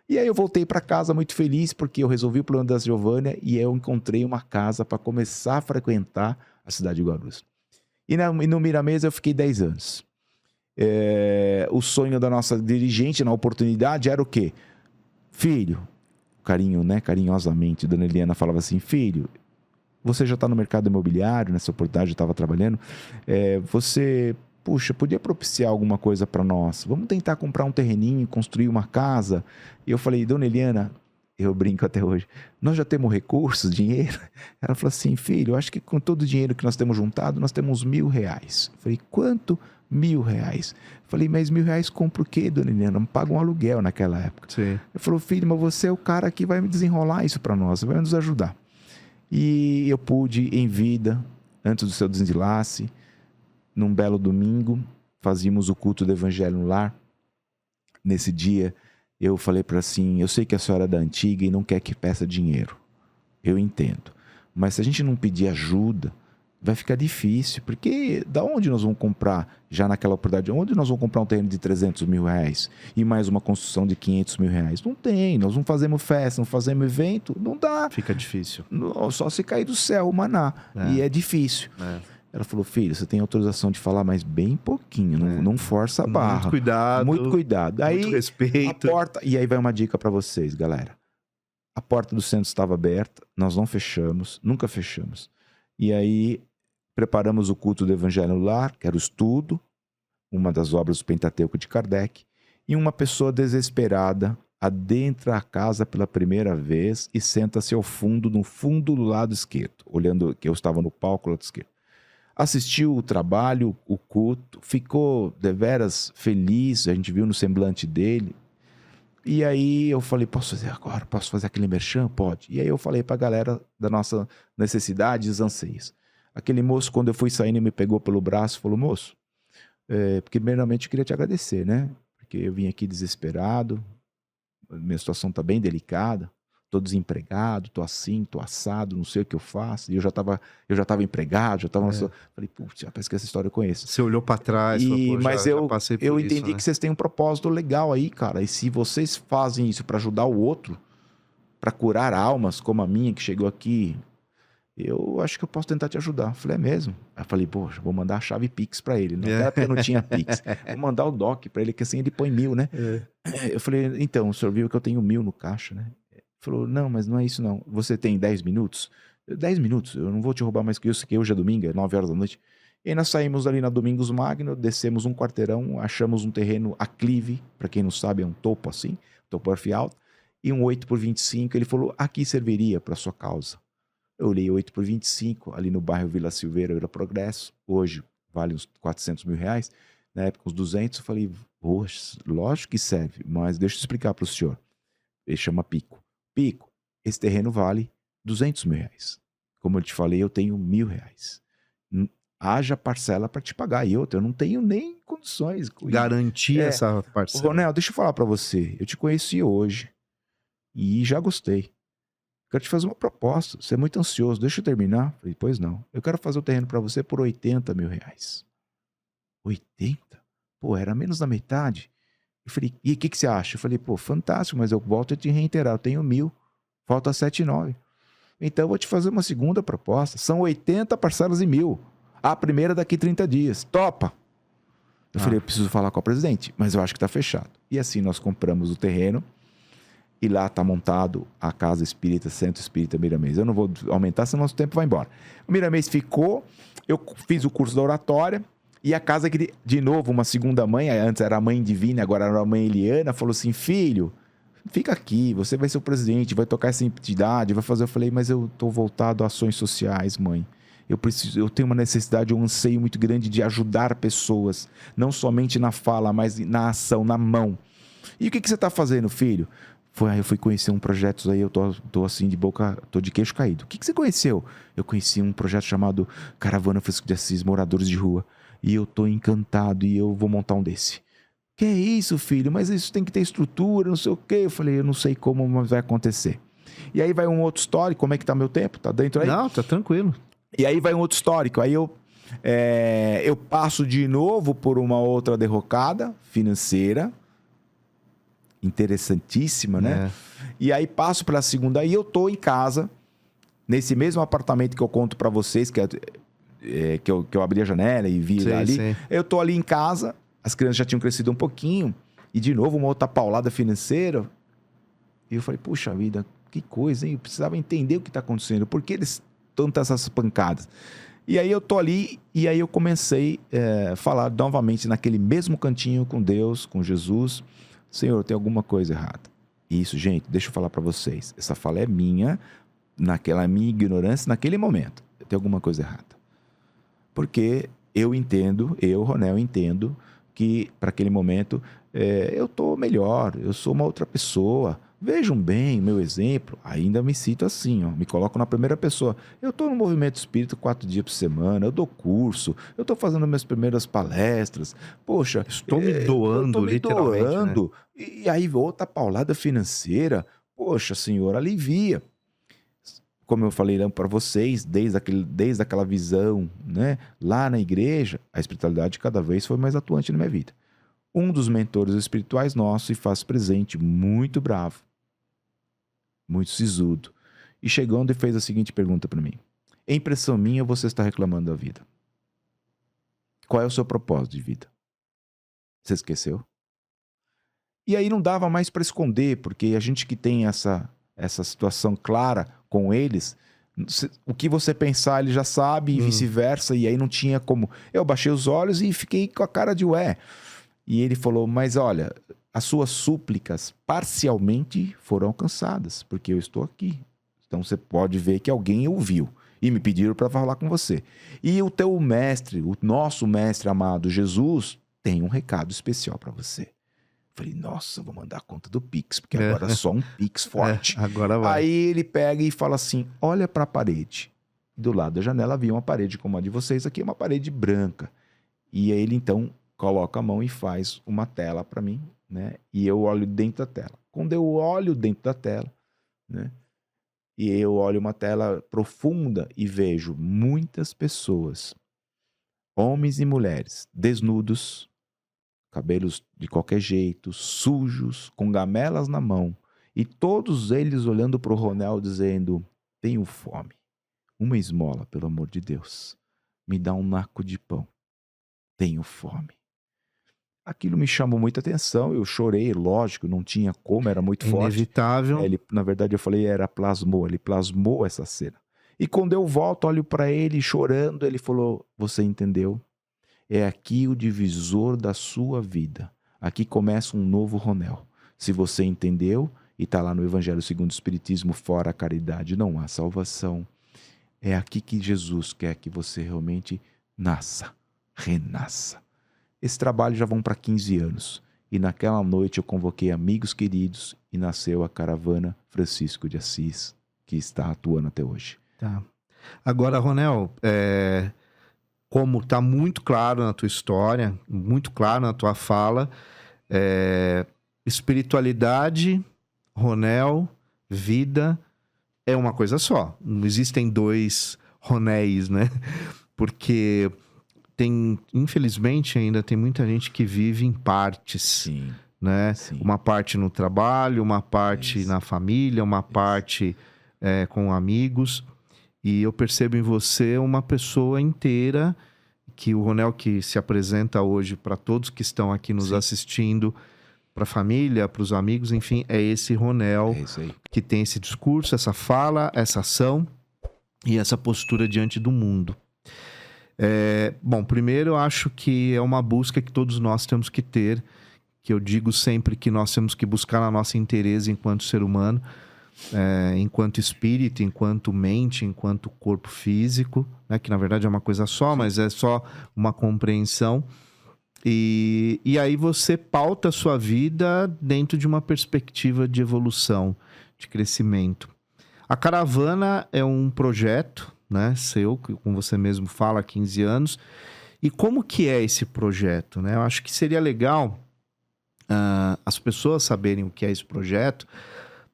E aí eu voltei para casa muito feliz, porque eu resolvi o plano da Giovânia e eu encontrei uma casa para começar a frequentar a cidade de Guarulhos. E no Miramês eu fiquei 10 anos. O sonho da nossa dirigente na oportunidade era o quê? Filho, carinho, né? Carinhosamente, Dona Eliana falava assim, filho, você já está no mercado imobiliário, nessa oportunidade eu estava trabalhando, você, puxa, podia propiciar alguma coisa para nós? Vamos tentar comprar um terreninho, construir uma casa? E eu falei, Dona Eliana, eu brinco até hoje, nós já temos recursos, dinheiro? Ela falou assim, filho, eu acho que com todo o dinheiro que nós temos juntado, nós temos R$1.000. Eu falei, quanto? R$1.000. Eu falei, mas R$1.000 compra o quê, Dona Eliana? Não paga um aluguel naquela época. Sim. Ele falou, filho, mas você é o cara que vai me desenrolar isso para nós, vai nos ajudar. E eu pude, em vida, antes do seu desenlace, num belo domingo, fazíamos o culto do Evangelho no lar. Nesse dia, eu falei para assim, eu sei que a senhora é da antiga e não quer que peça dinheiro. Eu entendo. Mas se a gente não pedir ajuda, vai ficar difícil. Porque da onde nós vamos comprar, já naquela oportunidade, onde nós vamos comprar um terreno de R$300.000 e mais uma construção de R$500.000? Não tem. Nós não fazemos festa, não fazemos evento, não dá. Fica difícil. Só se cair do céu o maná. E é difícil. Ela falou, filho, você tem autorização de falar, mas bem pouquinho, não força a barra. Muito cuidado. Muito cuidado. Aí, muito respeito. A porta, e aí vai uma dica para vocês, galera. A porta do centro estava aberta, nós não fechamos, nunca fechamos. E aí preparamos o culto do Evangelho no Lar, que era o estudo, uma das obras do Pentateuco de Kardec, e uma pessoa desesperada adentra a casa pela primeira vez e senta-se ao fundo, no fundo do lado esquerdo, olhando que eu estava no palco do lado esquerdo. Assistiu o trabalho, o culto, ficou deveras feliz, a gente viu no semblante dele. E aí eu falei, posso fazer agora? Posso fazer aquele merchan? Pode. E aí eu falei para a galera da nossa necessidade e os anseios. Aquele moço, quando eu fui saindo, me pegou pelo braço e falou, moço, porque primeiramente eu queria te agradecer, né? Porque eu vim aqui desesperado, minha situação está bem delicada, estou desempregado, estou assim, estou assado, não sei o que eu faço. E eu já estava empregado, já estava... Falei, putz, parece que essa história eu conheço. Você olhou para trás, falou, mas já passei por eu isso, entendi né? que vocês têm um propósito legal aí, cara. E se vocês fazem isso para ajudar o outro, para curar almas como a minha que chegou aqui, eu acho que eu posso tentar te ajudar. Eu falei, é mesmo? Aí eu falei, poxa, vou mandar a chave Pix para ele. Naquela época eu não tinha Pix. Vou mandar o DOC para ele, que assim ele põe 1.000, né? Eu falei, então, o senhor viu que eu tenho 1.000 no caixa, né? Ele falou, não, mas não é isso não. Você tem 10 minutos? 10 minutos, eu não vou te roubar mais que isso, que hoje é domingo, é 9 horas da noite. E aí nós saímos ali na Domingos Magno, descemos um quarteirão, achamos um terreno aclive, para quem não sabe é um topo assim, topografia alta, e um 8x25. Ele falou, aqui serviria para sua causa. Eu olhei 8x25 ali no bairro Vila Silveira, Vila Progresso, hoje vale uns R$400.000, na época uns 200, eu falei, poxa, lógico que serve, mas deixa eu explicar para o senhor. Ele chama Pico. Pico, esse terreno vale R$200.000. Como eu te falei, eu tenho R$1.000. Haja parcela para te pagar. E outra, eu não tenho nem condições. Garantir essa parcela. Ronel, deixa eu falar para você. Eu te conheci hoje e já gostei. Quero te fazer uma proposta. Você é muito ansioso. Deixa eu terminar. Falei, pois não. Eu quero fazer o terreno para você por R$80.000. 80? Pô, era menos da metade. Eu falei, e o que você acha? Eu falei, pô, fantástico, mas eu volto a te reiterar, eu tenho 1.000, falta 7,9. Então eu vou te fazer uma segunda proposta. São 80 parcelas em 1.000. A primeira daqui 30 dias. Topa! Eu falei, eu preciso falar com a presidente, mas eu acho que tá fechado. E assim nós compramos o terreno e lá tá montado a Casa Espírita, Centro Espírita Miramês. Eu não vou aumentar, senão nosso tempo vai embora. O Miramês ficou, eu fiz o curso da oratória e a casa que, de novo, uma segunda mãe, antes era a mãe Divina, agora era a mãe Eliana, falou assim, filho, fica aqui, você vai ser o presidente, vai tocar essa entidade, vai fazer. Eu falei, mas eu tô voltado a ações sociais, mãe. Eu tenho uma necessidade, um anseio muito grande de ajudar pessoas, não somente na fala, mas na ação, na mão. E o que você está fazendo, filho? Eu fui conhecer um projeto aí, eu tô assim de boca, tô de queixo caído. O que você conheceu? Eu conheci um projeto chamado Caravana Francisco de Assis, Moradores de Rua. E eu tô encantado e eu vou montar um desse. Que é isso, filho? Mas isso tem que ter estrutura, não sei o quê. Eu falei, eu não sei como, mas vai acontecer. E aí vai um outro histórico, como é que tá meu tempo? Tá dentro aí? Não, tá tranquilo. E aí vai um outro histórico. Aí eu passo de novo por uma outra derrocada financeira, interessantíssima, né? E aí passo para a segunda. Aí eu tô em casa, nesse mesmo apartamento que eu conto para vocês, que eu abri a janela e vi ali. Sim. Eu tô ali em casa, as crianças já tinham crescido um pouquinho, e de novo uma outra paulada financeira. E eu falei, puxa vida, que coisa, hein? Eu precisava entender o que está acontecendo. Por que eles tantas essas pancadas? E aí eu tô ali, e aí eu comecei a falar novamente naquele mesmo cantinho com Deus, com Jesus. Senhor, tem alguma coisa errada. Isso, gente, deixa eu falar para vocês. Essa fala é minha, naquela minha ignorância, naquele momento. Tem alguma coisa errada. Porque eu entendo, Ronel, entendo que para aquele momento eu tô melhor, eu sou uma outra pessoa. Vejam bem meu exemplo, ainda me cito assim, ó, me coloco na primeira pessoa. Eu estou no movimento espírita 4 dias por semana, eu dou curso, eu estou fazendo minhas primeiras palestras. Poxa, estou me doando, literalmente. Doando, né? E aí outra paulada financeira. Poxa, senhor, alivia. Como eu falei para vocês, desde aquela visão, né, lá na igreja, a espiritualidade cada vez foi mais atuante na minha vida. Um dos mentores espirituais nossos se faz presente, muito bravo, muito sisudo, e chegando e fez a seguinte pergunta para mim: é impressão minha ou você está reclamando da vida? Qual é o seu propósito de vida? Você esqueceu? E aí não dava mais para esconder, porque a gente que tem essa situação clara com eles, o que você pensar ele já sabe e vice-versa, e aí não tinha como. Eu baixei os olhos e fiquei com a cara de ué. E ele falou, mas olha, as suas súplicas parcialmente foram alcançadas, porque eu estou aqui. Então você pode ver que alguém ouviu e me pediram para falar com você. E o teu mestre, o nosso mestre amado Jesus, tem um recado especial para você. Falei, nossa, vou mandar a conta do Pix, porque agora é só um Pix forte. Agora vai. Aí ele pega e fala assim, olha para a parede. Do lado da janela havia uma parede como a de vocês, aqui é uma parede branca. E aí ele então coloca a mão e faz uma tela para mim, né? E eu olho dentro da tela. Quando eu olho dentro da tela, né? E eu olho uma tela profunda e vejo muitas pessoas, homens e mulheres, desnudos, cabelos de qualquer jeito, sujos, com gamelas na mão, e todos eles olhando para o Ronel dizendo, tenho fome, uma esmola, pelo amor de Deus, me dá um naco de pão, tenho fome. Aquilo me chamou muita atenção, eu chorei, lógico, não tinha como, era muito forte. Inevitável. Na verdade eu falei, ele plasmou essa cena. E quando eu volto, olho para ele chorando, ele falou, você entendeu? É aqui o divisor da sua vida. Aqui começa um novo Ronel. Se você entendeu, e está lá no Evangelho segundo o Espiritismo, fora a caridade não há salvação. É aqui que Jesus quer que você realmente nasça, renasça. Esse trabalho já vão para 15 anos. E naquela noite eu convoquei amigos queridos e nasceu a Caravana Francisco de Assis, que está atuando até hoje. Tá. Agora, Ronel, como está muito claro na tua história, muito claro na tua fala, espiritualidade, Ronel, vida, é uma coisa só. Não existem dois Ronéis, né? Porque infelizmente ainda tem muita gente que vive em partes, Sim, né? sim. Uma parte no trabalho, uma parte Isso. na família, uma parte com amigos. E eu percebo em você uma pessoa inteira, que o Ronel que se apresenta hoje para todos que estão aqui nos Sim. assistindo, para a família, para os amigos, enfim, é esse Ronel É isso aí. que tem esse discurso, essa fala, essa ação e essa postura diante do mundo. Bom, primeiro eu acho que é uma busca que todos nós temos que ter, que eu digo sempre que nós temos que buscar na nossa interesse enquanto ser humano, enquanto espírito, enquanto mente, enquanto corpo físico, né, que na verdade é uma coisa só, mas é só uma compreensão. E aí você pauta a sua vida dentro de uma perspectiva de evolução, de crescimento. A Caravana é um projeto, né, seu, que como você mesmo fala, há 15 anos. E como que é esse projeto, né? Eu acho que seria legal as pessoas saberem o que é esse projeto,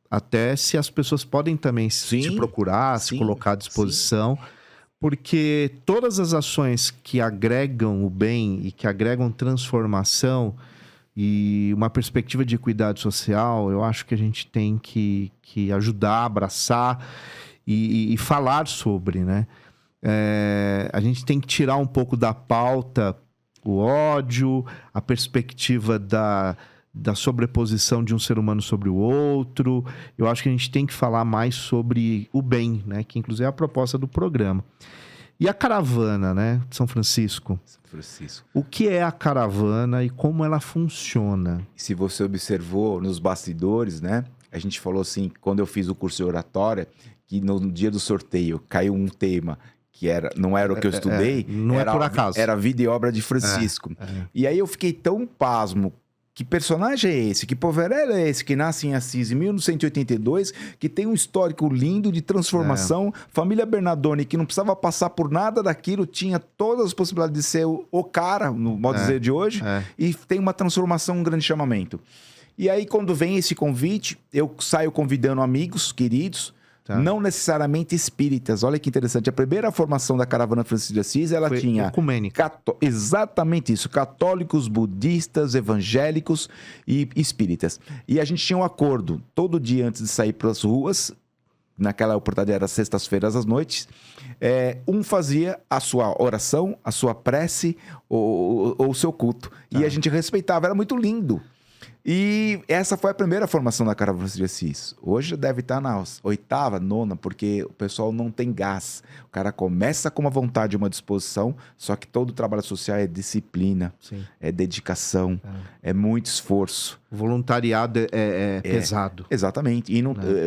até se as pessoas podem também te Sim, procurar, se sim, colocar à disposição. Porque todas as ações que agregam o bem e que agregam transformação e uma perspectiva de equidade social, eu acho que a gente tem que ajudar, abraçar e falar sobre, né? A gente tem que tirar um pouco da pauta o ódio, a perspectiva da sobreposição de um ser humano sobre o outro. Eu acho que a gente tem que falar mais sobre o bem, né? Que inclusive é a proposta do programa. E a Caravana, né? De São Francisco. São Francisco. O que é a Caravana e como ela funciona? Se você observou nos bastidores, né? A gente falou assim, quando eu fiz o curso de oratória, que no dia do sorteio caiu um tema que não era o que eu estudei. Não era, é por acaso. Era a vida e obra de Francisco. E aí eu fiquei tão pasmo. Que personagem é esse? Que poverello é esse que nasce em Assis em 1982, que tem um histórico lindo de transformação? Família Bernardoni, que não precisava passar por nada daquilo, tinha todas as possibilidades de ser o cara, no modo de dizer de hoje, e tem uma transformação, um grande chamamento. E aí, quando vem esse convite, eu saio convidando amigos, queridos, não necessariamente espíritas. Olha que interessante. A primeira formação da Caravana Francisco de Assis, ela Foi tinha... ecumênica. Exatamente isso. Católicos, budistas, evangélicos e espíritas. E a gente tinha um acordo. Todo dia antes de sair para as ruas, naquela oportunidade era sextas-feiras às noites, um fazia a sua oração, a sua prece ou o seu culto. E a gente respeitava. Era muito lindo. E essa foi a primeira formação da Caravana de Assis. Hoje deve estar na 8ª, 9ª, porque o pessoal não tem gás. O cara começa com uma vontade, uma disposição, só que todo o trabalho social é disciplina, é dedicação, é muito esforço. O voluntariado é pesado. Exatamente. E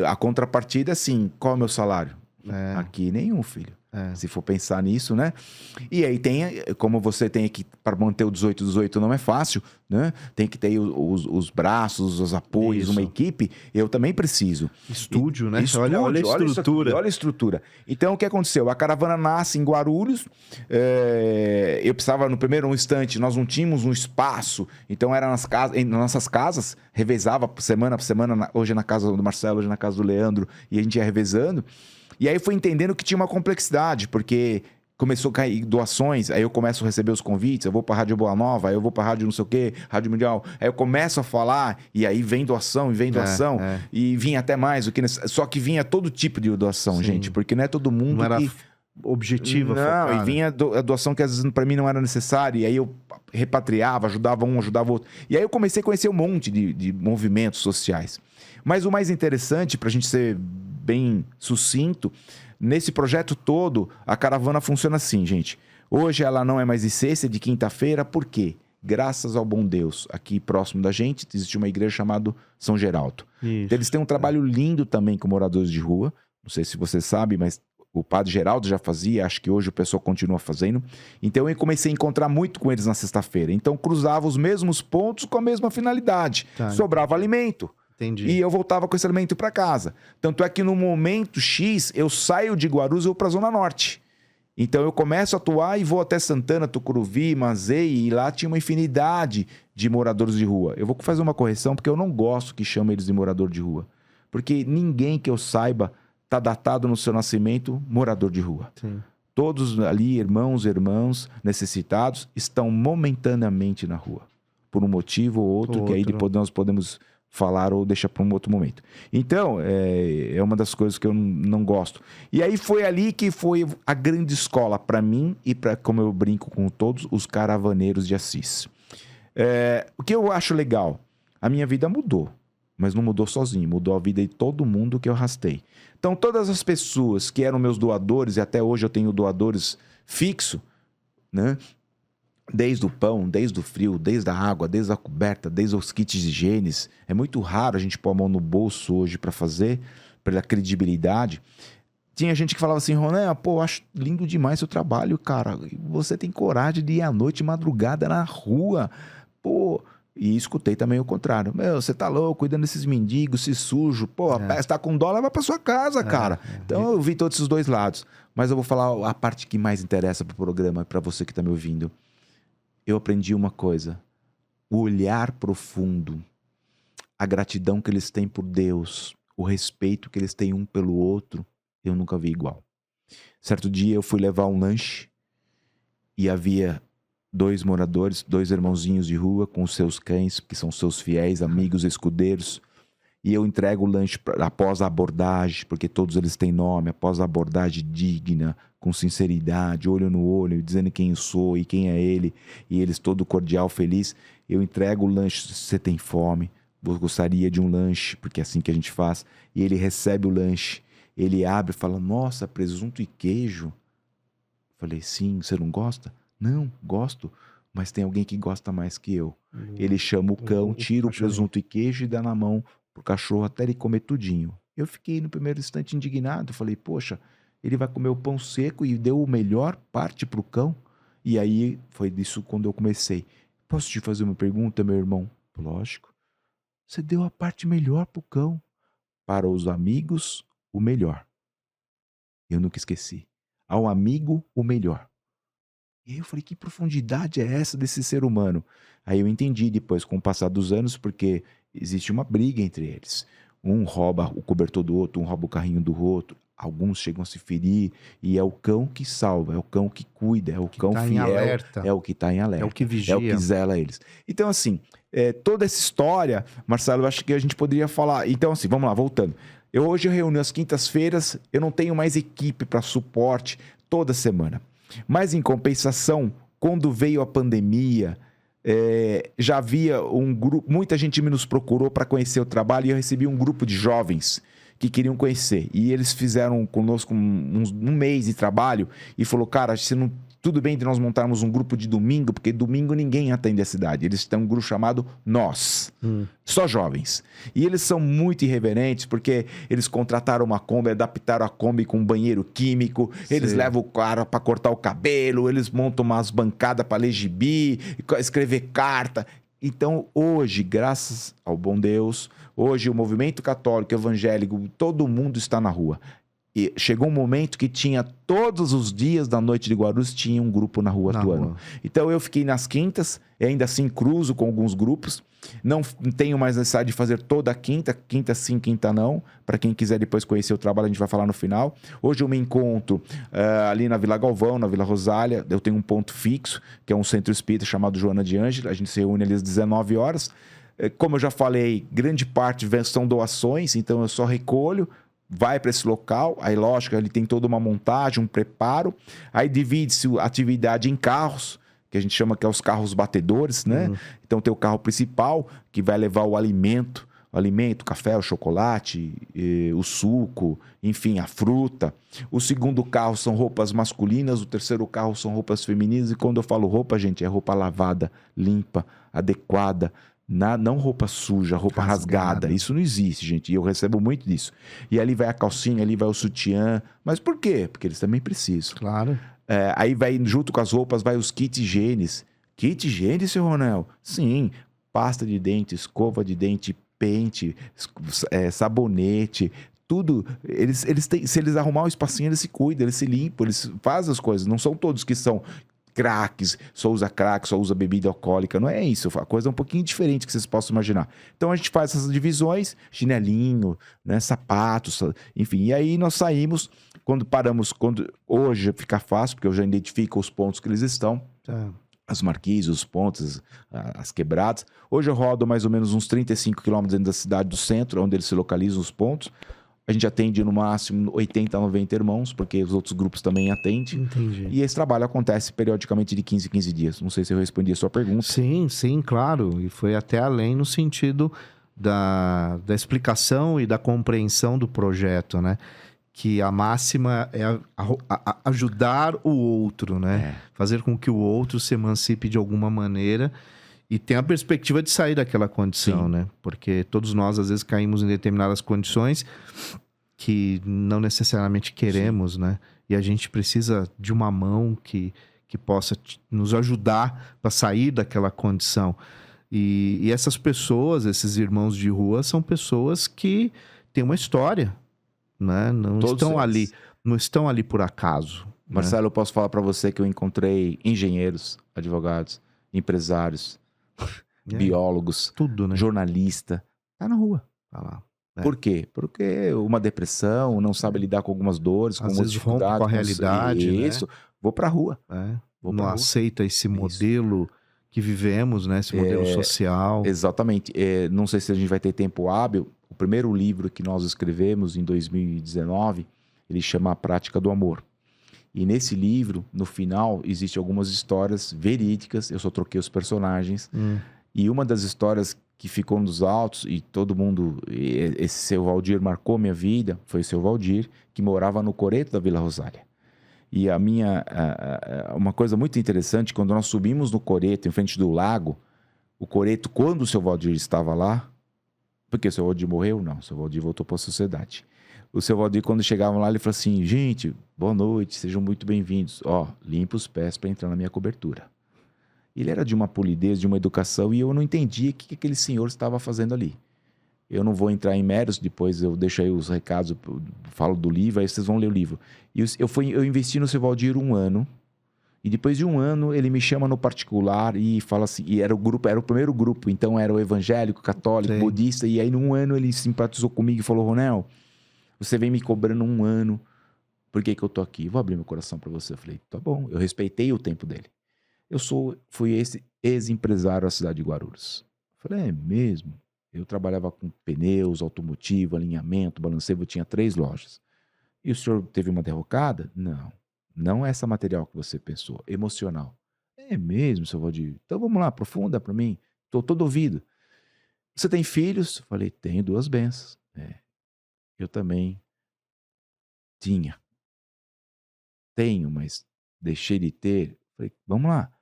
a contrapartida é assim, qual é o meu salário? Aqui nenhum, filho. Se for pensar nisso, né? E aí como você tem aqui, para manter o 18 não é fácil, né? Tem que ter os braços, os apoios, uma equipe. Eu também preciso. Estúdio, né? Estúdio, olha a estrutura. Olha a estrutura. Então, o que aconteceu? A Caravana nasce em Guarulhos. Eu precisava, no primeiro instante, nós não tínhamos um espaço. Então, era nas nossas casas. Revezava semana por semana. Hoje é na casa do Marcelo, hoje é na casa do Leandro. E a gente ia revezando. E aí eu fui entendendo que tinha uma complexidade, porque começou a cair doações, aí eu começo a receber os convites, eu vou pra Rádio Boa Nova, aí eu vou pra Rádio não sei o quê, Rádio Mundial, aí eu começo a falar, e aí vem doação, e vinha até mais, só que vinha todo tipo de doação, gente, porque não é todo mundo não era que... objetiva, não, focada. E vinha a doação que às vezes pra mim não era necessária, e aí eu repatriava, ajudava um, ajudava outro. E aí eu comecei a conhecer um monte de movimentos sociais. Mas o mais interessante, pra gente ser bem sucinto, nesse projeto todo, a Caravana funciona assim, gente. Hoje ela não é mais de sexta, é de quinta-feira, por quê? Graças ao bom Deus, aqui próximo da gente, existe uma igreja chamada São Geraldo. Então, eles têm um trabalho lindo também com moradores de rua, não sei se você sabe, mas o Padre Geraldo já fazia, acho que hoje o pessoal continua fazendo. Então eu comecei a encontrar muito com eles na sexta-feira. Então cruzava os mesmos pontos com a mesma finalidade. Sobrava alimento. Entendi. E eu voltava com esse alimento para casa. Tanto é que no momento X, eu saio de Guarulhos e vou para a Zona Norte. Então eu começo a atuar e vou até Santana, Tucuruvi, Mazei, e lá tinha uma infinidade de moradores de rua. Eu vou fazer uma correção, porque eu não gosto que chamem eles de morador de rua. Porque ninguém que eu saiba está datado no seu nascimento morador de rua. Sim. Todos ali, irmãos necessitados, estão momentaneamente na rua. Por um motivo ou outro, que aí depois nós podemos falar ou deixar para um outro momento. Então, é uma das coisas que eu não gosto. E aí foi ali que foi a grande escola para mim e para, como eu brinco com todos, os caravaneiros de Assis. O que eu acho legal, a minha vida mudou, mas não mudou sozinho, mudou a vida de todo mundo que eu arrastei. Então, todas as pessoas que eram meus doadores, e até hoje eu tenho doadores fixo, né? Desde o pão, desde o frio, desde a água, desde a coberta, desde os kits de higiene. É muito raro a gente pôr a mão no bolso hoje para fazer, pela credibilidade. Tinha gente que falava assim, Roné, pô, acho lindo demais seu trabalho, cara. Você tem coragem de ir à noite, madrugada na rua. Pô, e escutei também o contrário. Meu, você tá louco, cuidando desses mendigos, se sujo. Pô, você tá com dó, leva pra sua casa, cara. Então eu vi todos esses dois lados. Mas eu vou falar a parte que mais interessa pro programa, para você que tá me ouvindo. Eu aprendi uma coisa, o olhar profundo, a gratidão que eles têm por Deus, o respeito que eles têm um pelo outro, eu nunca vi igual. Certo dia eu fui levar um lanche e havia 2 moradores, 2 irmãozinhos de rua com os seus cães, que são seus fiéis, amigos, escudeiros, e eu entrego o lanche após a abordagem, porque todos eles têm nome, após a abordagem digna, com sinceridade, olho no olho, dizendo quem eu sou e quem é ele, e eles todo cordial, feliz. Eu entrego o lanche, se você tem fome, gostaria de um lanche, porque é assim que a gente faz, e ele recebe o lanche, ele abre e fala, nossa, presunto e queijo. Falei, sim, você não gosta? Não, gosto, mas tem alguém que gosta mais que eu. Ele chama o cão, tira o presunto e queijo e dá na mão pro cachorro até ele comer tudinho. Eu fiquei no primeiro instante indignado, falei, poxa, ele vai comer o pão seco e deu a melhor parte pro cão? E aí foi disso quando eu comecei. Posso te fazer uma pergunta, meu irmão? Lógico. Você deu a parte melhor pro cão. Para os amigos, o melhor. Eu nunca esqueci. Ao amigo, o melhor. E aí eu falei, que profundidade é essa desse ser humano? Aí eu entendi depois, com o passar dos anos, porque existe uma briga entre eles. Um rouba o cobertor do outro, um rouba o carrinho do outro. Alguns chegam a se ferir. E é o cão que salva, é o cão que cuida, é o cão fiel. É o que está em alerta. É o que vigia. É o que zela eles. Então, assim, toda essa história, Marcelo, eu acho que a gente poderia falar. Então, assim, vamos lá, voltando. Hoje eu reúno às quintas-feiras, eu não tenho mais equipe para suporte toda semana. Mas, em compensação, quando veio a pandemia, já havia um grupo, muita gente nos procurou para conhecer o trabalho e eu recebi um grupo de jovens que queriam conhecer. E eles fizeram conosco um mês de trabalho e falou, cara, tudo bem de nós montarmos um grupo de domingo, porque domingo ninguém atende a cidade. Eles têm um grupo chamado Nós, só jovens. E eles são muito irreverentes, porque eles contrataram uma Kombi, adaptaram a Kombi com um banheiro químico, eles levam o cara para cortar o cabelo, eles montam umas bancadas para ler gibi, escrever carta. Então, hoje, graças ao bom Deus, hoje o movimento católico, evangélico, todo mundo está na rua. E chegou um momento que tinha todos os dias da noite de Guarulhos, tinha um grupo na rua atuando. Então eu fiquei nas quintas, ainda assim cruzo com alguns grupos. Não tenho mais necessidade de fazer toda a quinta sim, quinta não. Para quem quiser depois conhecer o trabalho, a gente vai falar no final. Hoje eu me encontro ali na Vila Galvão, na Vila Rosália. Eu tenho um ponto fixo, que é um centro espírita chamado Joana de Ângela. A gente se reúne ali às 19 horas. Como eu já falei, grande parte são doações, então eu só recolho, vai para esse local, aí lógico, ele tem toda uma montagem, um preparo, aí divide-se a atividade em carros, que a gente chama que é os carros batedores, né? Então tem o carro principal, que vai levar o alimento, o café, o chocolate, o suco, enfim, a fruta. O segundo carro são roupas masculinas, o terceiro carro são roupas femininas, e quando eu falo roupa, gente, é roupa lavada, limpa, adequada, não roupa suja, roupa rasgada. Isso não existe, gente. E eu recebo muito disso. E ali vai a calcinha, ali vai o sutiã. Mas por quê? Porque eles também precisam. Claro. Aí vai, junto com as roupas, vai os kits higiênis. Kit higiene, seu Ronel? Sim. Pasta de dente, escova de dente, pente, sabonete, tudo. Eles têm, se eles arrumar um espacinho, eles se cuidam, eles se limpam, eles fazem as coisas. Não são todos que são craques, só usa crack, só usa bebida alcoólica, não é isso, a coisa é um pouquinho diferente que vocês possam imaginar. Então a gente faz essas divisões, chinelinho, né, sapatos, enfim, e aí nós saímos Hoje fica fácil, porque eu já identifico os pontos que eles estão, Tá. as marquises, os pontos, as quebradas. Hoje eu rodo mais ou menos uns 35 quilômetros dentro da cidade do centro, onde eles se localizam os pontos. A gente atende no máximo 80 a 90 irmãos, porque os outros grupos também atendem. Entendi. E esse trabalho acontece periodicamente de 15 em 15 dias. Não sei se eu respondi a sua pergunta. Sim, sim, claro. E foi até além no sentido da explicação e da compreensão do projeto, né? Que a máxima é ajudar o outro, né? Fazer com que o outro se emancipe de alguma maneira e tenha a perspectiva de sair daquela condição, Sim. né? Porque todos nós, às vezes, caímos em determinadas condições que não necessariamente queremos, né? E a gente precisa de uma mão que possa nos ajudar para sair daquela condição. E essas pessoas, esses irmãos de rua, são pessoas que têm uma história, né? Não estão ali por acaso. Marcelo, eu posso falar para você que eu encontrei engenheiros, advogados, empresários, biólogos, tudo, né? jornalista. Tá na rua. Tá lá. Por quê? Porque uma depressão, não sabe lidar com algumas dores, com Às algumas vezes rompe dificuldades. com a realidade, né? Isso. Vou pra rua. Vou Não pra rua. aceita esse modelo que vivemos, né? Esse modelo social. Exatamente. Não sei se a gente vai ter tempo hábil. O primeiro livro que nós escrevemos em 2019, ele chama A Prática do Amor. E nesse livro, no final, existem algumas histórias verídicas. Eu só troquei os personagens. E uma das histórias que ficou nos autos, e todo mundo... Esse seu Valdir marcou minha vida. Foi o seu Valdir, que morava no Coreto da Vila Rosália. E uma coisa muito interessante, quando nós subimos no Coreto, em frente do lago, o Coreto, quando o seu Valdir estava lá... Porque o seu Valdir morreu? Não, o seu Valdir voltou para a sociedade. O seu Valdir, quando chegavam lá, ele falou assim: gente, boa noite, sejam muito bem-vindos. Limpa os pés para entrar na minha cobertura. Ele era de uma polidez, de uma educação, e eu não entendia o que aquele senhor estava fazendo ali. Eu não vou entrar em méritos, depois eu deixo aí os recados, falo do livro, aí vocês vão ler o livro. E eu investi no seu Valdir 1 ano, e depois de 1 ano ele me chama no particular e fala assim, e era o primeiro grupo, então era o evangélico, católico, Sim. budista, e aí num ano ele simpatizou comigo e falou: Ronel, você vem me cobrando 1 ano, por que eu tô aqui? Vou abrir meu coração para você. Eu falei: tá bom, eu respeitei o tempo dele. Fui esse ex-empresário da cidade de Guarulhos. Eu falei: é mesmo? Eu trabalhava com pneus, automotivo, alinhamento, balanceio, eu tinha 3 lojas. E o senhor teve uma derrocada? Não. Não é essa material que você pensou, emocional. É mesmo, seu Valdir? Então vamos lá, aprofunda para mim. Estou todo ouvido. Você tem filhos? Falei: tenho 2 bênçãos. Eu também tinha. Tenho, mas deixei de ter. Falei: vamos lá.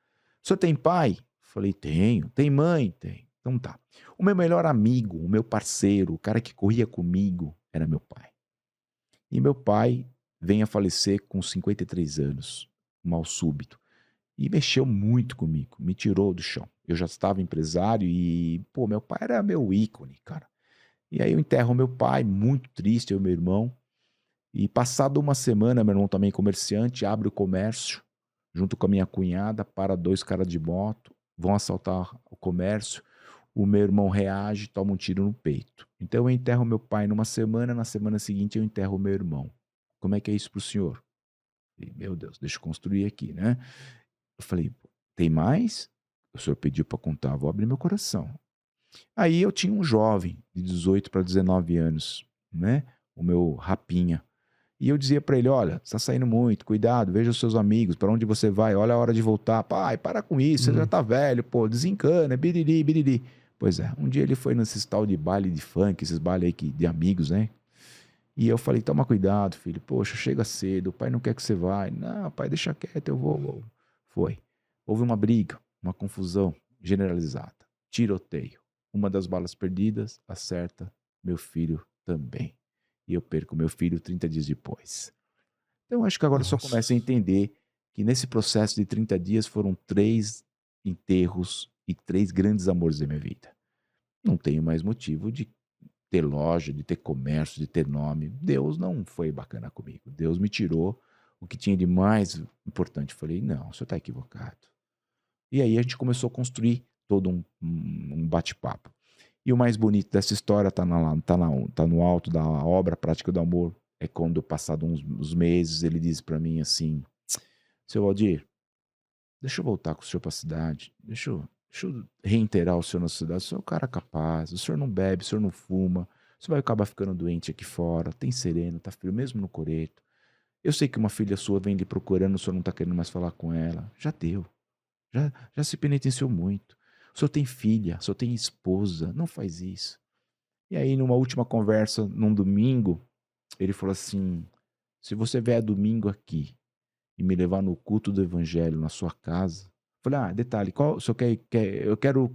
O senhor tem pai? Falei: tenho. Tem mãe? Tem. Então tá. O meu melhor amigo, o meu parceiro, o cara que corria comigo, era meu pai. E meu pai vem a falecer com 53 anos, mal súbito. E mexeu muito comigo, me tirou do chão. Eu já estava empresário e, meu pai era meu ícone, cara. E aí eu enterro meu pai, muito triste, eu e meu irmão. E passado 1 semana, meu irmão também comerciante, abre o comércio, junto com a minha cunhada, para 2 caras de moto, vão assaltar o comércio. O meu irmão reage, toma um tiro no peito. Então eu enterro meu pai numa semana, na semana seguinte eu enterro o meu irmão. Como é que é isso pro senhor? E, meu Deus, deixa eu construir aqui, né? Eu falei: tem mais? O senhor pediu para contar, vou abrir meu coração. Aí eu tinha um jovem de 18 para 19 anos, né? O meu rapinha. E eu dizia para ele: olha, você tá saindo muito, cuidado, veja os seus amigos, para onde você vai, olha a hora de voltar. Pai, para com isso, você já tá velho, desencana, biriri, biriri. Pois é, um dia ele foi nesse tal de baile de funk, esses bailes aí de amigos, né? E eu falei: toma cuidado, filho, poxa, chega cedo, o pai não quer que você vá. Não, pai, deixa quieto, eu vou. Foi. Houve uma briga, uma confusão generalizada, tiroteio. Uma das balas perdidas acerta meu filho também. E eu perco meu filho 30 dias depois. Então acho que agora eu só começo a entender que nesse processo de 30 dias foram 3 enterros e 3 grandes amores da minha vida. Não tenho mais motivo de ter loja, de ter comércio, de ter nome. Deus não foi bacana comigo. Deus me tirou o que tinha de mais importante. Eu falei: não, o senhor está equivocado. E aí a gente começou a construir todo um bate-papo. E o mais bonito dessa história está no alto da obra Prática do Amor, É quando, passado uns meses, ele disse para mim assim: seu Valdir, deixa eu voltar com o senhor para a cidade, deixa eu reiterar o senhor na cidade. O senhor é um cara capaz, o senhor não bebe, o senhor não fuma, o senhor vai acabar ficando doente aqui fora, tem sereno, tá frio mesmo no coreto. Eu sei que uma filha sua vem lhe procurando, o senhor não tá querendo mais falar com ela. Já deu, já se penitenciou muito. O senhor tem filha, o senhor tem esposa, não faz isso. E aí, numa última conversa, num domingo, ele falou assim: se você vier domingo aqui e me levar no culto do evangelho na sua casa. Falei, detalhe, qual, o senhor quer, eu quero,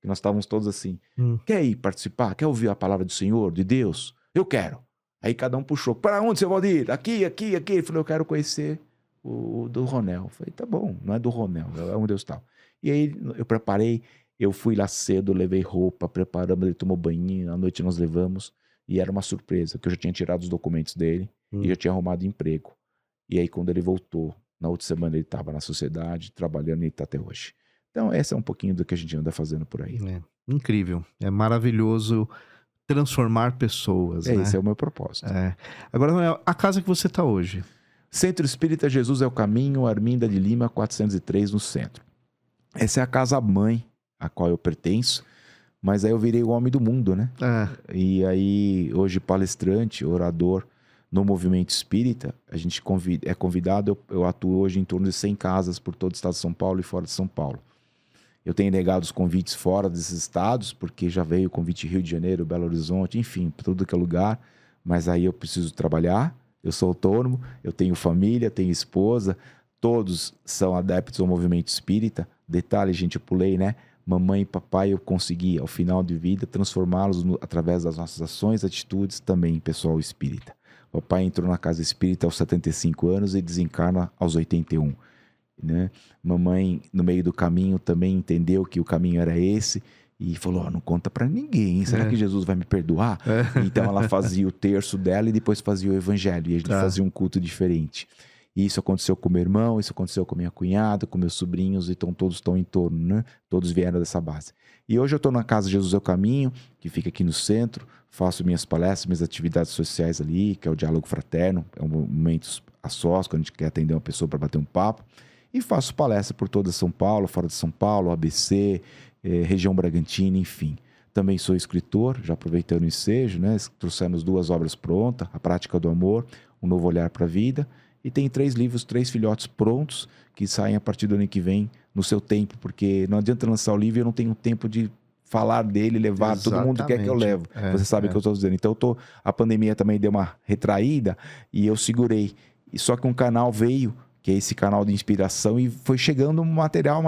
que nós estávamos todos assim, quer ir participar? Quer ouvir a palavra do Senhor, de Deus? Eu quero. Aí cada um puxou, para onde você vai ir? Aqui. Ele falou, eu quero conhecer o do Ronel. Eu falei, tá bom, não é do Ronel, é um Deus tal. E aí eu preparei, eu fui lá cedo, levei roupa, preparamos, ele tomou banho, à noite nós levamos, e era uma surpresa, que eu já tinha tirado os documentos dele e já tinha arrumado emprego. E aí, quando ele voltou, na outra semana ele estava na sociedade, trabalhando e está até hoje. Então, essa é um pouquinho do que a gente anda fazendo por aí. É incrível. É maravilhoso transformar pessoas, né? Esse é o meu propósito. Agora, a casa que você está hoje? Centro Espírita Jesus é o Caminho, Arminda de Lima, 403, no centro. Essa é a casa-mãe a qual eu pertenço, mas aí eu virei o homem do mundo, né? E aí, hoje palestrante, orador, no movimento espírita, a gente é convidado, eu atuo hoje em torno de 100 casas por todo o estado de São Paulo e fora de São Paulo. Eu tenho negado os convites fora desses estados, porque já veio o convite Rio de Janeiro, Belo Horizonte, enfim, para tudo que é lugar, mas aí eu preciso trabalhar, eu sou autônomo, eu tenho família, tenho esposa, todos são adeptos ao movimento espírita. Detalhe, gente, eu pulei, né? Mamãe e papai, eu consegui, ao final de vida, transformá-los através das nossas ações, atitudes, também em pessoal espírita. Papai entrou na casa espírita aos 75 anos e desencarna aos 81. Né? Mamãe, no meio do caminho, também entendeu que o caminho era esse e falou, não conta pra ninguém, será que Jesus vai me perdoar? Então ela fazia o terço dela e depois fazia o evangelho, e a gente fazia um culto diferente. E isso aconteceu com meu irmão, isso aconteceu com minha cunhada, com meus sobrinhos, então todos estão em torno, né? Todos vieram dessa base. E hoje eu estou na Casa Jesus é o Caminho, que fica aqui no centro, faço minhas palestras, minhas atividades sociais ali, que é o diálogo fraterno, é um momento a sós, quando a gente quer atender uma pessoa para bater um papo, e faço palestra por toda São Paulo, fora de São Paulo, ABC, região Bragantina, enfim. Também sou escritor, já aproveitando o ensejo, né? Trouxemos 2 obras prontas, A Prática do Amor, Um Novo Olhar para a Vida, e tem 3 livros, 3 filhotes prontos, que saem a partir do ano que vem, no seu tempo, porque não adianta lançar o livro e eu não tenho tempo de falar dele, levar, todo mundo quer que eu levo. Você sabe o que eu estou dizendo. Então, a pandemia também deu uma retraída e eu segurei. E só que um canal veio, que é esse canal de inspiração, e foi chegando material,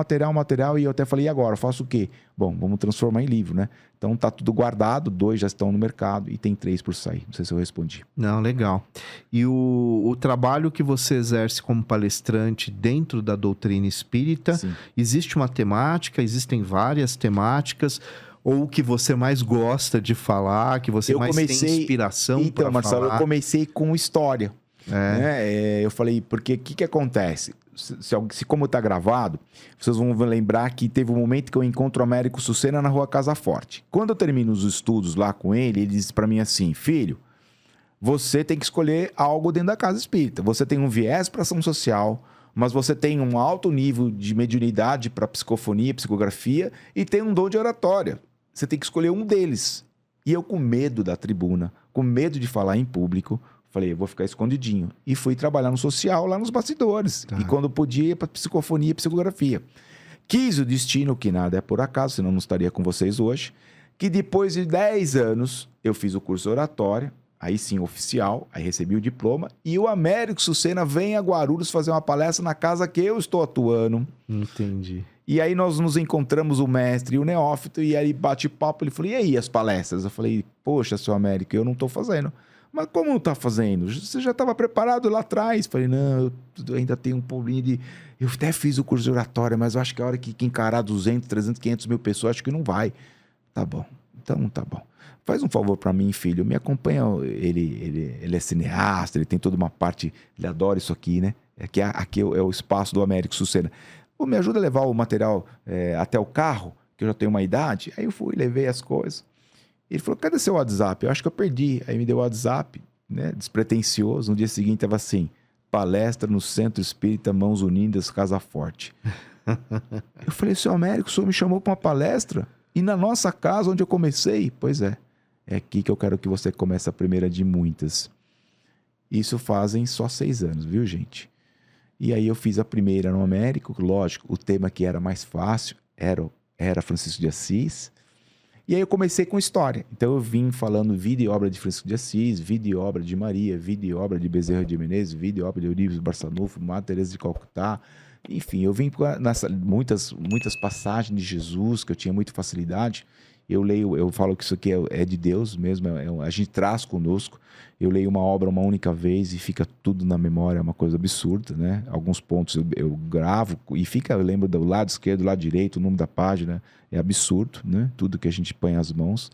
e eu até falei, e agora? Faço o quê? Bom, vamos transformar em livro, né? Então tá tudo guardado, 2 já estão no mercado e tem 3 por sair. Não sei se eu respondi. Não, legal. E o trabalho que você exerce como palestrante dentro da doutrina espírita, Sim. Existe uma temática, existem várias temáticas, ou o que você mais gosta de falar, que você tem inspiração para falar? Então, Marcelo, eu comecei com história. Né? Eu falei, porque o que acontece? Se como está gravado, vocês vão lembrar que teve um momento que eu encontro o Américo Sucena na rua Casa Forte. Quando eu termino os estudos lá com ele disse para mim assim, filho, você tem que escolher algo dentro da casa espírita. Você tem um viés para ação social, mas você tem um alto nível de mediunidade para psicofonia, psicografia e tem um dom de oratória. Você tem que escolher um deles. E eu, com medo da tribuna, com medo de falar em público, falei, eu vou ficar escondidinho. E fui trabalhar no social, lá nos bastidores. E quando podia, ia para psicofonia e psicografia. Quis o destino, que nada é por acaso, senão não estaria com vocês hoje, que depois de 10 anos, eu fiz o curso de oratória, aí sim oficial, aí recebi o diploma, e o Américo Sucena vem a Guarulhos fazer uma palestra na casa que eu estou atuando. Entendi. E aí nós nos encontramos, o mestre e o neófito, e aí bate papo, ele falou, e aí as palestras? Eu falei, poxa, seu Américo, eu não estou fazendo. Mas como não está fazendo? Você já estava preparado lá atrás. Falei, não, eu ainda tenho um pouquinho de... Eu até fiz o curso de oratória, mas eu acho que a hora que encarar 200, 300, 500 mil pessoas, acho que não vai. Tá bom, então tá bom. Faz um favor para mim, filho, me acompanha. Ele é cineasta, ele tem toda uma parte... Ele adora isso aqui, né? Aqui é o espaço do Américo Sucena. Pô, me ajuda a levar o material até o carro, que eu já tenho uma idade. Aí eu fui, levei as coisas. Ele falou, cadê seu WhatsApp? Eu acho que eu perdi. Aí me deu o WhatsApp. né, despretensioso. No dia seguinte estava assim, palestra no Centro Espírita Mãos Unidas, Casa Forte. Eu falei, seu Américo, o senhor me chamou para uma palestra? E na nossa casa, onde eu comecei? Pois é aqui que eu quero que você comece a primeira de muitas. Isso fazem só 6 anos, viu, gente? E aí eu fiz a primeira no Américo, lógico, o tema que era mais fácil era Francisco de Assis. E aí eu comecei com história. Então eu vim falando vida e obra de Francisco de Assis, vida e obra de Maria, vida e obra de Bezerra de Menezes, vida e obra de Eurípides Barçanufo, Madre Teresa de Calcutá. Enfim, eu vim nessa muitas passagens de Jesus que eu tinha muita facilidade. Eu falo que isso aqui é de Deus mesmo, a gente traz conosco. Eu leio uma obra uma única vez e fica tudo na memória, é uma coisa absurda, né? Alguns pontos eu gravo e eu lembro do lado esquerdo, do lado direito, o número da página, é absurdo, né? Tudo que a gente põe às mãos.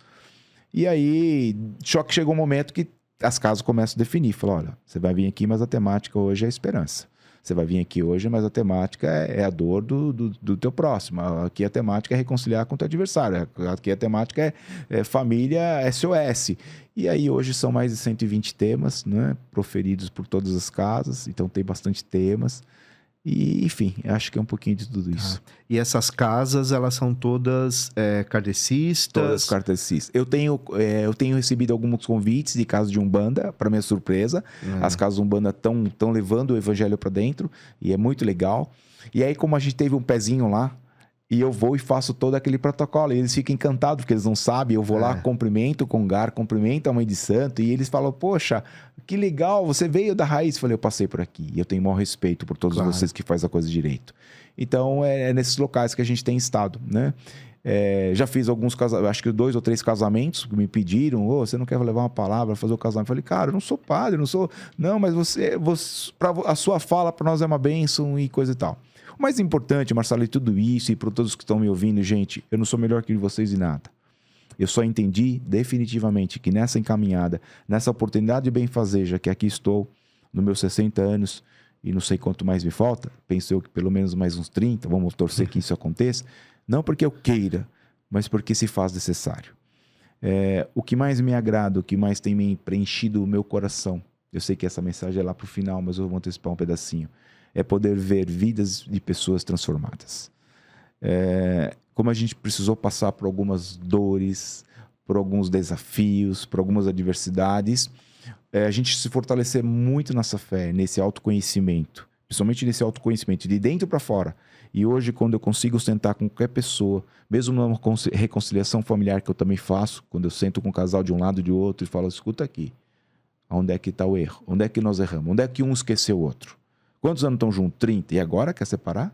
E aí, só que chegou um momento que as casas começam a definir, falam, olha, você vai vir aqui, mas a temática hoje é a esperança. Você vai vir aqui hoje, mas a temática é a dor do teu próximo. Aqui a temática é reconciliar com o teu adversário. Aqui a temática é família SOS. E aí hoje são mais de 120 temas, né, proferidos por todas as casas. Então tem bastante temas. E, enfim, acho que é um pouquinho de tudo isso. E essas casas, elas são todas kardecistas? Todas kardecistas. Eu tenho recebido alguns convites de casas de Umbanda, para minha surpresa. As casas de Umbanda estão levando o evangelho para dentro, e é muito legal. E aí, como a gente teve um pezinho lá, e eu vou e faço todo aquele protocolo. E eles ficam encantados, porque eles não sabem. Eu vou lá, cumprimento o Congar, cumprimento a Mãe de Santo. E eles falam, poxa, que legal, você veio da raiz. Eu falei, eu passei por aqui. E eu tenho o maior respeito por todos vocês que fazem a coisa direito. Então, é nesses locais que a gente tem estado, né? Já fiz alguns casamentos, acho que 2 ou 3 casamentos que me pediram, você não quer levar uma palavra, fazer o casamento? Eu falei, cara, eu não sou padre, não sou... Não, mas a sua fala para nós é uma bênção e coisa e tal. O mais importante, Marcelo, de tudo isso, e para todos que estão me ouvindo, gente, eu não sou melhor que vocês em nada. Eu só entendi definitivamente que nessa encaminhada, nessa oportunidade de benfazeja, que aqui estou, nos meus 60 anos, e não sei quanto mais me falta, penso eu que pelo menos mais uns 30, vamos torcer que isso aconteça, não porque eu queira, mas porque se faz necessário. O que mais me agrada, o que mais tem me preenchido o meu coração, eu sei que essa mensagem é lá para o final, mas eu vou antecipar um pedacinho, é poder ver vidas de pessoas transformadas. Como a gente precisou passar por algumas dores, por alguns desafios, por algumas adversidades, a gente se fortalecer muito nessa fé, nesse autoconhecimento, principalmente nesse autoconhecimento, de dentro para fora. E hoje, quando eu consigo sentar com qualquer pessoa, mesmo numa reconciliação familiar que eu também faço, quando eu sento com um casal de um lado e de outro e falo, escuta aqui, onde é que está o erro? Onde é que nós erramos? Onde é que um esqueceu o outro? Quantos anos estão juntos? 30. E agora quer separar?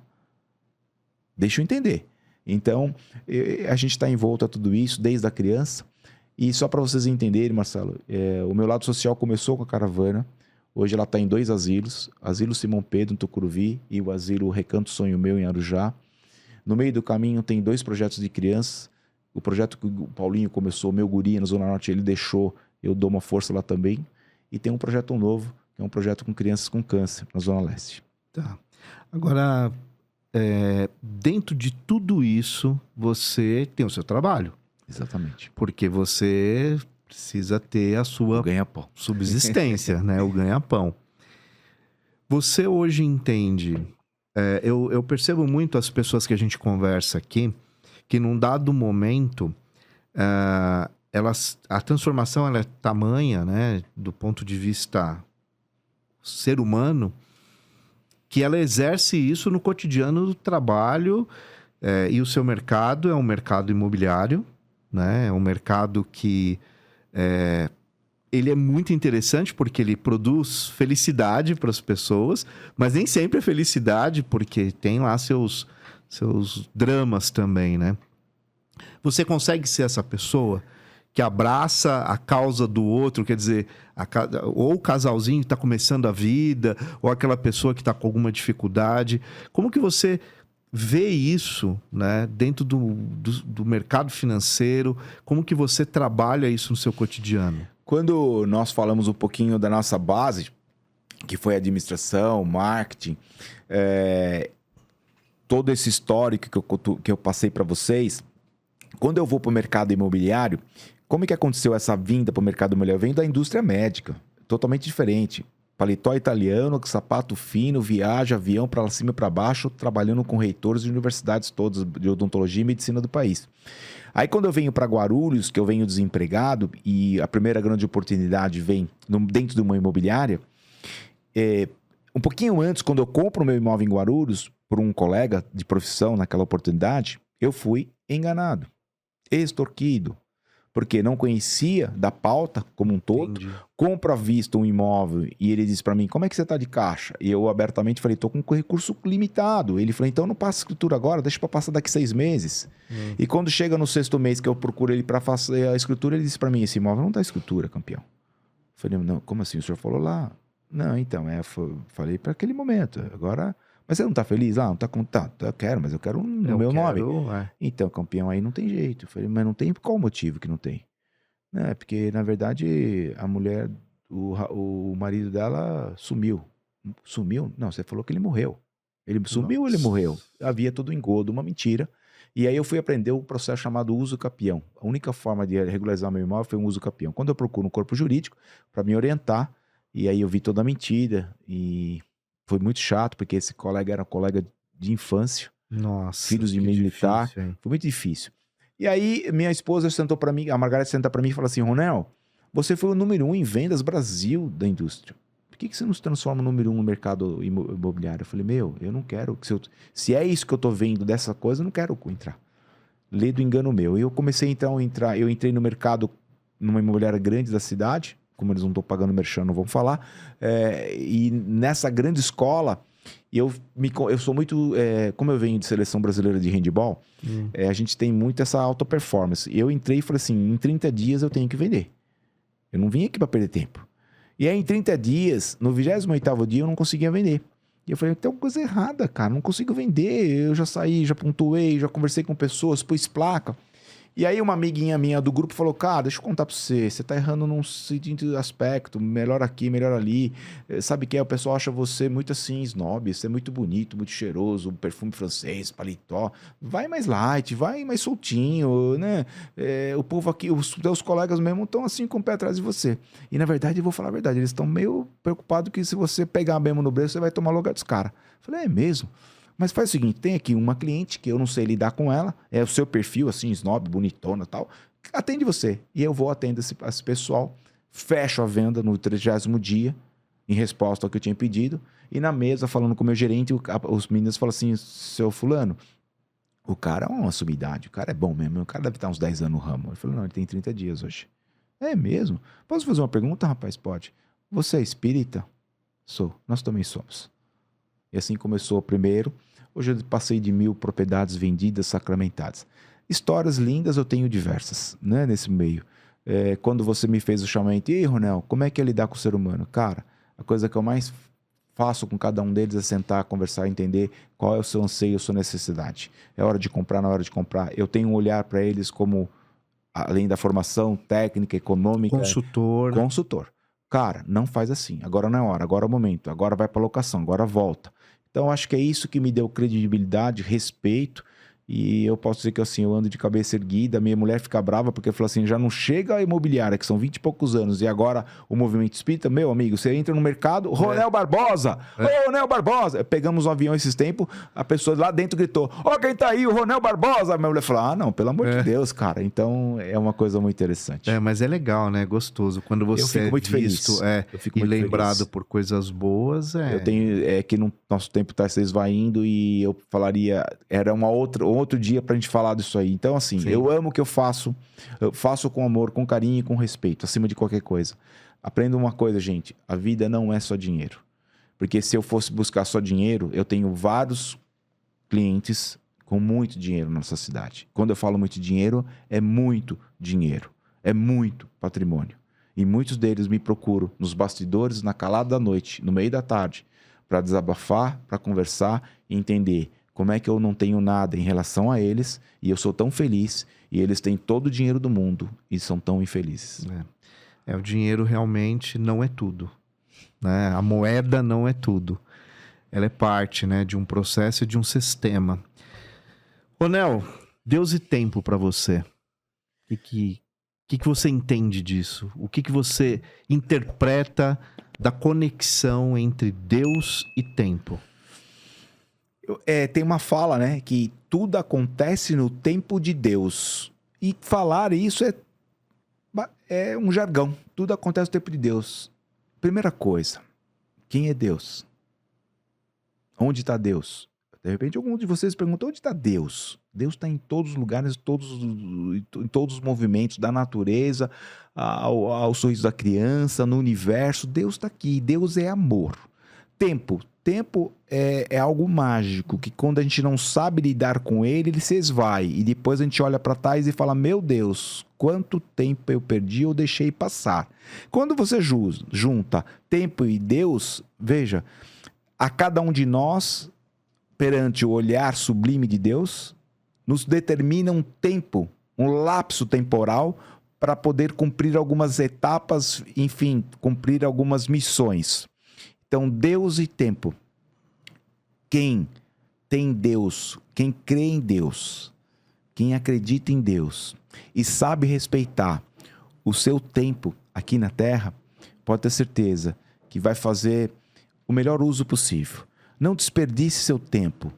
Deixa eu entender. Então, a gente está envolto a tudo isso desde a criança. E só para vocês entenderem, Marcelo, o meu lado social começou com a caravana. Hoje ela está em 2 asilos. Asilo Simão Pedro, em Tucuruvi, e o asilo Recanto Sonho Meu, em Arujá. No meio do caminho tem 2 projetos de crianças. O projeto que o Paulinho começou, Meu Guri, na Zona Norte, ele deixou. Eu dou uma força lá também. E tem um projeto novo, que é um projeto com crianças com câncer, na Zona Leste. Tá. Agora, dentro de tudo isso, você tem o seu trabalho. Exatamente. Porque você precisa ter a sua ganha-pão. Subsistência, né? O ganha-pão. Você hoje entende... eu percebo muito as pessoas que a gente conversa aqui, que num dado momento... a transformação ela é tamanha, né? Do ponto de vista... ser humano, que ela exerce isso no cotidiano do trabalho, e o seu mercado é um mercado imobiliário, né? É um mercado que ele é muito interessante porque ele produz felicidade para as pessoas, mas nem sempre é felicidade, porque tem lá seus dramas também, né? Você consegue ser essa pessoa que abraça a causa do outro, quer dizer, ou o casalzinho que está começando a vida, ou aquela pessoa que está com alguma dificuldade. Como que você vê isso, né, dentro do mercado financeiro? Como que você trabalha isso no seu cotidiano? Quando nós falamos um pouquinho da nossa base, que foi administração, marketing, todo esse histórico que eu passei para vocês, quando eu vou para o mercado imobiliário, como é que aconteceu essa vinda para o mercado imobiliário? Eu venho da indústria médica. totalmente diferente. Paletó italiano, sapato fino, viaja, avião para cima e para baixo, trabalhando com reitores de universidades todas de odontologia e medicina do país. Aí quando eu venho para Guarulhos, que eu venho desempregado, e a primeira grande oportunidade vem dentro de uma imobiliária, um pouquinho antes, quando eu compro o meu imóvel em Guarulhos, por um colega de profissão naquela oportunidade, eu fui enganado, extorquido, porque não conhecia da pauta como um todo. Entendi. Compro à vista um imóvel e ele disse para mim, como é que você tá de caixa? E eu abertamente falei, tô com recurso limitado. Ele falou, então não passa escritura agora, deixa para passar daqui 6 meses. E quando chega no 6º mês que eu procuro ele para fazer a escritura, ele disse para mim, esse imóvel não dá escritura, campeão. Eu falei, não, como assim? O senhor falou lá? Não, então, falei para aquele momento. Agora, mas você não tá feliz? Não tá com... Tá, eu quero, mas eu quero no meu nome. Então, campeão, aí não tem jeito. Eu falei, mas não tem qual motivo que não tem? Não, é porque, na verdade, a mulher, o marido dela sumiu. Sumiu? Não, você falou que ele morreu. Ele sumiu ou ele morreu? Havia todo engodo, uma mentira. E aí eu fui aprender um processo chamado uso capião. A única forma de regularizar meu imóvel foi um uso capião. Quando eu procuro um corpo jurídico para me orientar, e aí eu vi toda a mentira, e foi muito chato, porque esse colega era um colega de infância, Nossa, filhos de que militar, difícil, hein? foi muito difícil. E aí minha esposa sentou para mim, a Margareth senta para mim e fala assim, Ronel, você foi o número 1 em vendas Brasil da indústria. Por que você não se transforma no número 1 no mercado imobiliário? Eu falei, eu não quero. Se é isso que eu tô vendo dessa coisa, eu não quero entrar. Lê do engano meu. E eu comecei então a entrar, eu entrei no mercado numa imobiliária grande da cidade, como eles não estão pagando merchan, não vão falar, e nessa grande escola, eu sou muito, como eu venho de seleção brasileira de handebol, a gente tem muito essa alta performance. Eu entrei e falei assim, em 30 dias eu tenho que vender. Eu não vim aqui para perder tempo. E aí em 30 dias, no 28º dia eu não conseguia vender. E eu falei, tem uma coisa errada, cara, não consigo vender. Eu já saí, já pontuei, já conversei com pessoas, pus placa. E aí uma amiguinha minha do grupo falou, cara, deixa eu contar pra você, você tá errando num seguinte aspecto, melhor aqui, melhor ali. Sabe o que é? O pessoal acha você muito assim, snob, você é muito bonito, muito cheiroso, perfume francês, paletó. Vai mais light, vai mais soltinho, né? O povo aqui, os teus colegas mesmo estão assim com o pé atrás de você. E na verdade, eu vou falar a verdade, eles estão meio preocupados que se você pegar mesmo no brejo, você vai tomar lugar dos caras. Falei, é mesmo? Mas faz o seguinte, tem aqui uma cliente que eu não sei lidar com ela, é o seu perfil, assim, snob, bonitona e tal, atende você. E eu vou atender esse pessoal, fecho a venda no 30º dia, em resposta ao que eu tinha pedido, e na mesa, falando com o meu gerente, os meninos falam assim, seu fulano, o cara é uma sumidade, o cara é bom mesmo, o cara deve estar uns 10 anos no ramo. Eu falei, não, ele tem 30 dias hoje. É mesmo? Posso fazer uma pergunta, rapaz? Pode. Você é espírita? Sou. Nós também somos. E assim começou o primeiro. Hoje eu passei de 1000 propriedades vendidas, sacramentadas. Histórias lindas eu tenho diversas, né, nesse meio. Quando você me fez o chamamento, e aí, Ronel, como é que é lidar com o ser humano? Cara, a coisa que eu mais faço com cada um deles é sentar, conversar, entender qual é o seu anseio, a sua necessidade. É hora de comprar, na hora de comprar. Eu tenho um olhar para eles como, além da formação técnica, econômica... Consultor. Cara, não faz assim. Agora não é hora, agora é o momento. Agora vai para locação, agora volta. Então, acho que é isso que me deu credibilidade, respeito. E eu posso dizer que assim, eu ando de cabeça erguida, minha mulher fica brava porque falou assim, já não chega a imobiliária, que são 20 e poucos anos, e agora o movimento espírita, meu amigo, você entra no mercado, Ronel Barbosa! Ô, Ronel Barbosa! Pegamos um avião esses tempos, a pessoa lá dentro gritou, ó, quem tá aí, o Ronel Barbosa! A minha mulher falou, não, pelo amor de Deus, cara. Então, é uma coisa muito interessante. Mas é legal, né? Gostoso. Quando você eu fico muito visto, feliz. Eu fico e muito lembrado feliz. por coisas boas, Eu tenho, que no nosso tempo tá se esvaindo e eu falaria, era outro dia pra gente falar disso aí. Então, assim, Sim. eu amo o que eu faço com amor, com carinho e com respeito, acima de qualquer coisa. Aprenda uma coisa, gente, a vida não é só dinheiro. Porque se eu fosse buscar só dinheiro, eu tenho vários clientes com muito dinheiro na nossa cidade. Quando eu falo muito dinheiro, é muito dinheiro. É muito patrimônio. E muitos deles me procuram nos bastidores, na calada da noite, no meio da tarde, para desabafar, para conversar e entender como é que eu não tenho nada em relação a eles e eu sou tão feliz e eles têm todo o dinheiro do mundo e são tão infelizes. O dinheiro realmente não é tudo, né? A moeda não é tudo. Ela é parte, né, de um processo e de um sistema. Ronel, Deus e tempo para você. O que que você entende disso? O que você interpreta da conexão entre Deus e tempo? Tem uma fala, né? Que tudo acontece no tempo de Deus. E falar isso é um jargão. Tudo acontece no tempo de Deus. Primeira coisa, quem é Deus? Onde está Deus? De repente, algum de vocês pergunta, onde está Deus? Deus está em todos os lugares, em todos os movimentos da natureza, ao sorriso da criança, no universo. Deus está aqui. Deus é amor. Tempo é algo mágico, que quando a gente não sabe lidar com ele se esvai. E depois a gente olha para trás e fala, meu Deus, quanto tempo eu perdi ou deixei passar. Quando você junta tempo e Deus, veja, a cada um de nós, perante o olhar sublime de Deus, nos determina um tempo, um lapso temporal para poder cumprir algumas etapas, enfim, cumprir algumas missões. Então, Deus e tempo. Quem tem Deus, quem crê em Deus, quem acredita em Deus e sabe respeitar o seu tempo aqui na Terra, pode ter certeza que vai fazer o melhor uso possível. Não desperdice seu tempo.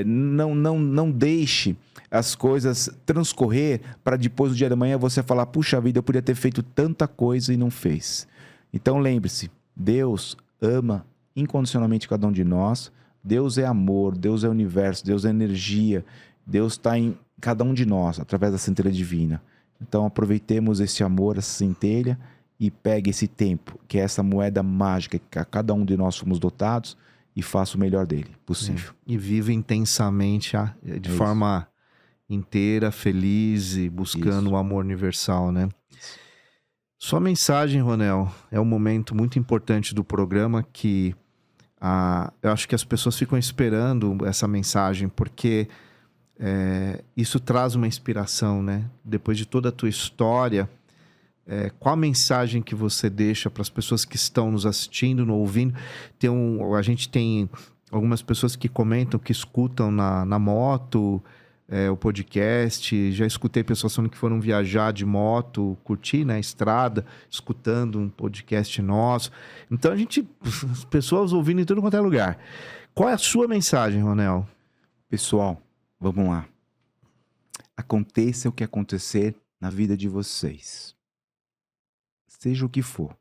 Não deixe as coisas transcorrer para depois do dia da manhã você falar, puxa vida, eu podia ter feito tanta coisa e não fez. Então lembre-se, Deus ama incondicionalmente cada um de nós. Deus é amor, Deus é universo, Deus é energia. Deus está em cada um de nós, através da centelha divina. Então aproveitemos esse amor, essa centelha, e pegue esse tempo, que é essa moeda mágica que a cada um de nós fomos dotados, e faça o melhor dele possível. E viva intensamente, de forma inteira, feliz e buscando o amor universal, né? Sua mensagem, Ronel, é um momento muito importante do programa que eu acho que as pessoas ficam esperando essa mensagem, porque isso traz uma inspiração, né? Depois de toda a tua história, qual a mensagem que você deixa para as pessoas que estão nos assistindo, nos ouvindo? A gente tem algumas pessoas que comentam, que escutam na moto, o podcast. Já escutei pessoas falando que foram viajar de moto, curtir na estrada, escutando um podcast nosso. Então, as pessoas ouvindo em tudo quanto é lugar. Qual é a sua mensagem, Ronel? Pessoal, vamos lá. Aconteça o que acontecer na vida de vocês. Seja o que for,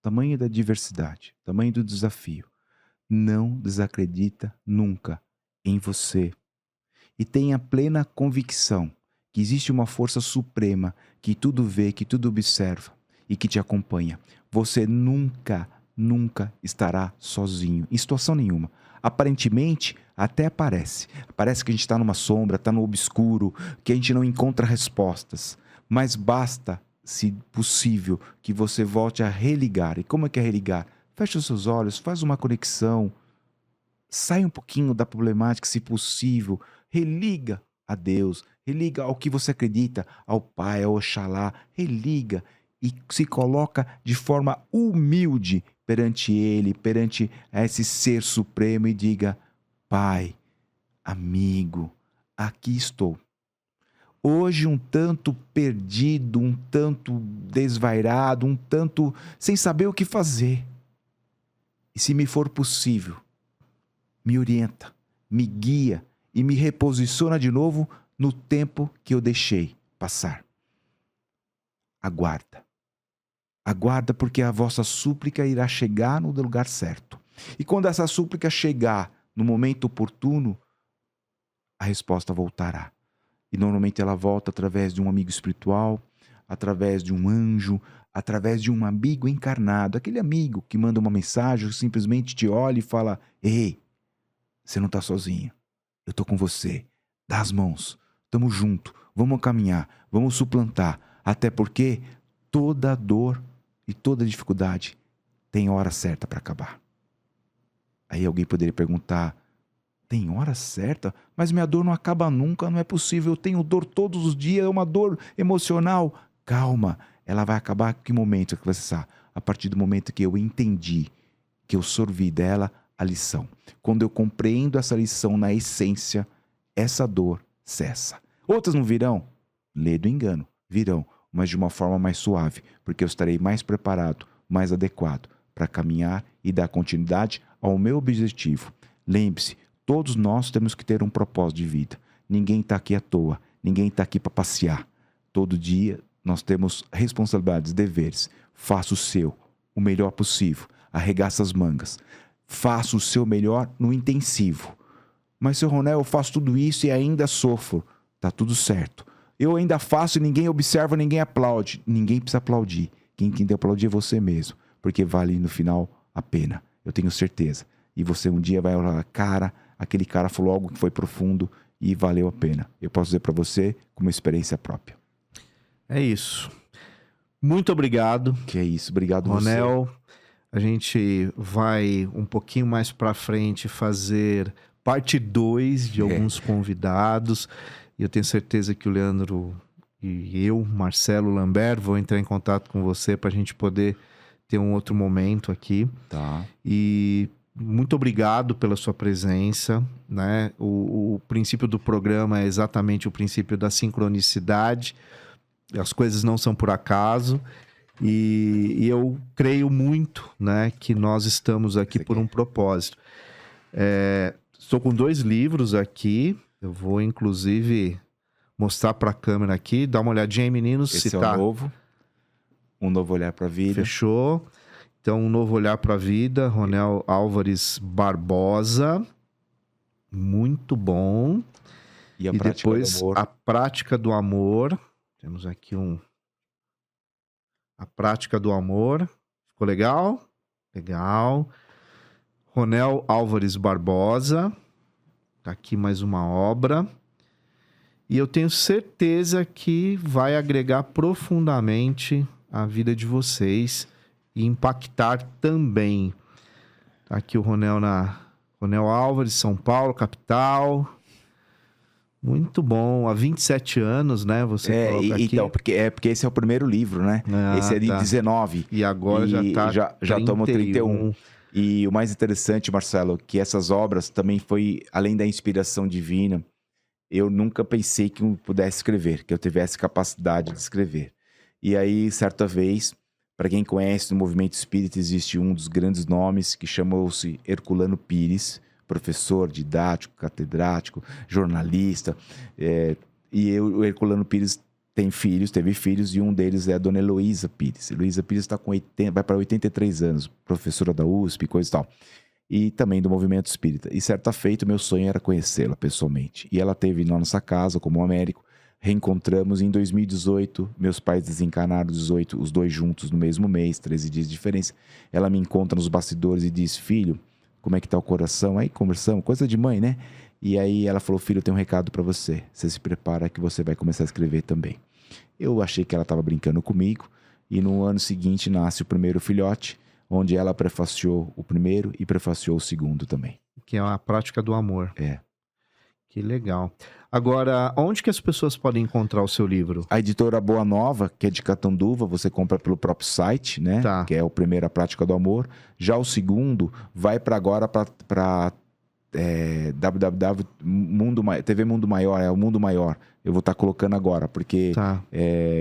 tamanho da diversidade, tamanho do desafio, não desacredita nunca em você. E tenha plena convicção que existe uma força suprema que tudo vê, que tudo observa e que te acompanha. Você nunca estará sozinho, em situação nenhuma. Aparentemente, até parece. Parece que a gente está numa sombra, está no obscuro, que a gente não encontra respostas. Mas basta, se possível, que você volte a religar. E como é que é religar? Feche os seus olhos, faz uma conexão, sai um pouquinho da problemática, se possível, religa a Deus, religa ao que você acredita, ao Pai, ao Oxalá, religa e se coloca de forma humilde perante Ele, perante esse Ser Supremo e diga, Pai, amigo, aqui estou. Hoje um tanto perdido, um tanto desvairado, um tanto sem saber o que fazer. E se me for possível, me orienta, me guia e me reposiciona de novo no tempo que eu deixei passar. Aguarda. Aguarda, porque a vossa súplica irá chegar no lugar certo. E quando essa súplica chegar no momento oportuno, a resposta voltará. E normalmente ela volta através de um amigo espiritual, através de um anjo, através de um amigo encarnado. Aquele amigo que manda uma mensagem, simplesmente te olha e fala, ei, você não está sozinho. Eu estou com você. Dá as mãos. Estamos juntos. Vamos caminhar. Vamos suplantar. Até porque toda dor e toda dificuldade tem hora certa para acabar. Aí alguém poderia perguntar, tem hora certa? Mas minha dor não acaba nunca, não é possível. Eu tenho dor todos os dias, é uma dor emocional. Calma, ela vai acabar a que momento que você sabe? A partir do momento que eu entendi, que eu sorvi dela a lição. Quando eu compreendo essa lição na essência, essa dor cessa. Outras não virão? Lê do engano, virão. mas de uma forma mais suave, porque eu estarei mais preparado, mais adequado para caminhar e dar continuidade ao meu objetivo. Lembre-se, todos nós temos que ter um propósito de vida. Ninguém está aqui à toa, ninguém está aqui para passear. Todo dia nós temos responsabilidades, deveres. Faça o seu, o melhor possível. Arregaça as mangas. Faça o seu melhor no intensivo. Mas, seu Ronel, eu faço tudo isso e ainda sofro. Tá tudo certo. Eu ainda faço e ninguém observa, ninguém aplaude. Ninguém precisa aplaudir. Quem tem que aplaudir é você mesmo. Porque vale no final a pena. Eu tenho certeza. E você um dia vai olhar, cara, aquele cara falou algo que foi profundo e valeu a pena. Eu posso dizer para você com uma experiência própria. É isso. Muito obrigado. Que é isso. Obrigado, Ronel. A gente vai um pouquinho mais para frente fazer parte 2 de alguns convidados. E eu tenho certeza que o Leandro e eu, Marcelo Lambert, vou entrar em contato com você para a gente poder ter um outro momento aqui. Tá. E muito obrigado pela sua presença, né? O princípio do programa é exatamente o princípio da sincronicidade. As coisas não são por acaso. E eu creio muito, né, que nós estamos aqui por um propósito. Estou com 2 livros aqui. Eu vou, inclusive, mostrar para a câmera aqui. Dá uma olhadinha aí, meninos. Esse se é tá... o novo. Um novo olhar para a vida. Fechou. Então, um novo olhar para a vida. Ronel Álvares Barbosa. Muito bom. E depois, do amor. A Prática do Amor. Temos aqui A Prática do Amor. Ficou legal? Legal. Ronel Álvares Barbosa. Tá aqui mais uma obra. E eu tenho certeza que vai agregar profundamente a vida de vocês e impactar também. Tá aqui o Ronel Ronel Álvares, São Paulo, capital. Muito bom. Há 27 anos, né? Você coloca aqui. Então, porque esse é o primeiro livro, né? Esse é de 19. E agora já estamos 31. E o mais interessante, Marcelo, que essas obras também foi, além da inspiração divina, eu nunca pensei que eu pudesse escrever, que eu tivesse capacidade de escrever. E aí, certa vez, para quem conhece no movimento espírita, existe um dos grandes nomes que chamou-se Herculano Pires, professor, didático, catedrático, jornalista. E o Herculano Pires teve filhos, e um deles é a dona Heloísa Pires. Heloísa Pires está com vai para 83 anos, professora da USP, coisa e tal. E também do movimento espírita. E certa feita, meu sonho era conhecê-la pessoalmente. E ela esteve na nossa casa, como Américo. Reencontramos em 2018. Meus pais desencarnaram 18, os 2 juntos no mesmo mês, 13 dias de diferença. Ela me encontra nos bastidores e diz: filho, como é que tá o coração? Aí conversamos, coisa de mãe, né? E aí ela falou: filho, eu tenho um recado para você. Você se prepara que você vai começar a escrever também. Eu achei que ela estava brincando comigo. E no ano seguinte nasce o primeiro filhote, onde ela prefaciou o primeiro e prefaciou o segundo também. Que é a Prática do Amor. É. Que legal. Agora, onde que as pessoas podem encontrar o seu livro? A editora Boa Nova, que é de Catanduva, você compra pelo próprio site, né? Tá. Que é o primeiro, A Prática do Amor. Já o segundo vai para agora para TV Mundo Maior, é o Mundo Maior. Eu vou estar colocando agora, porque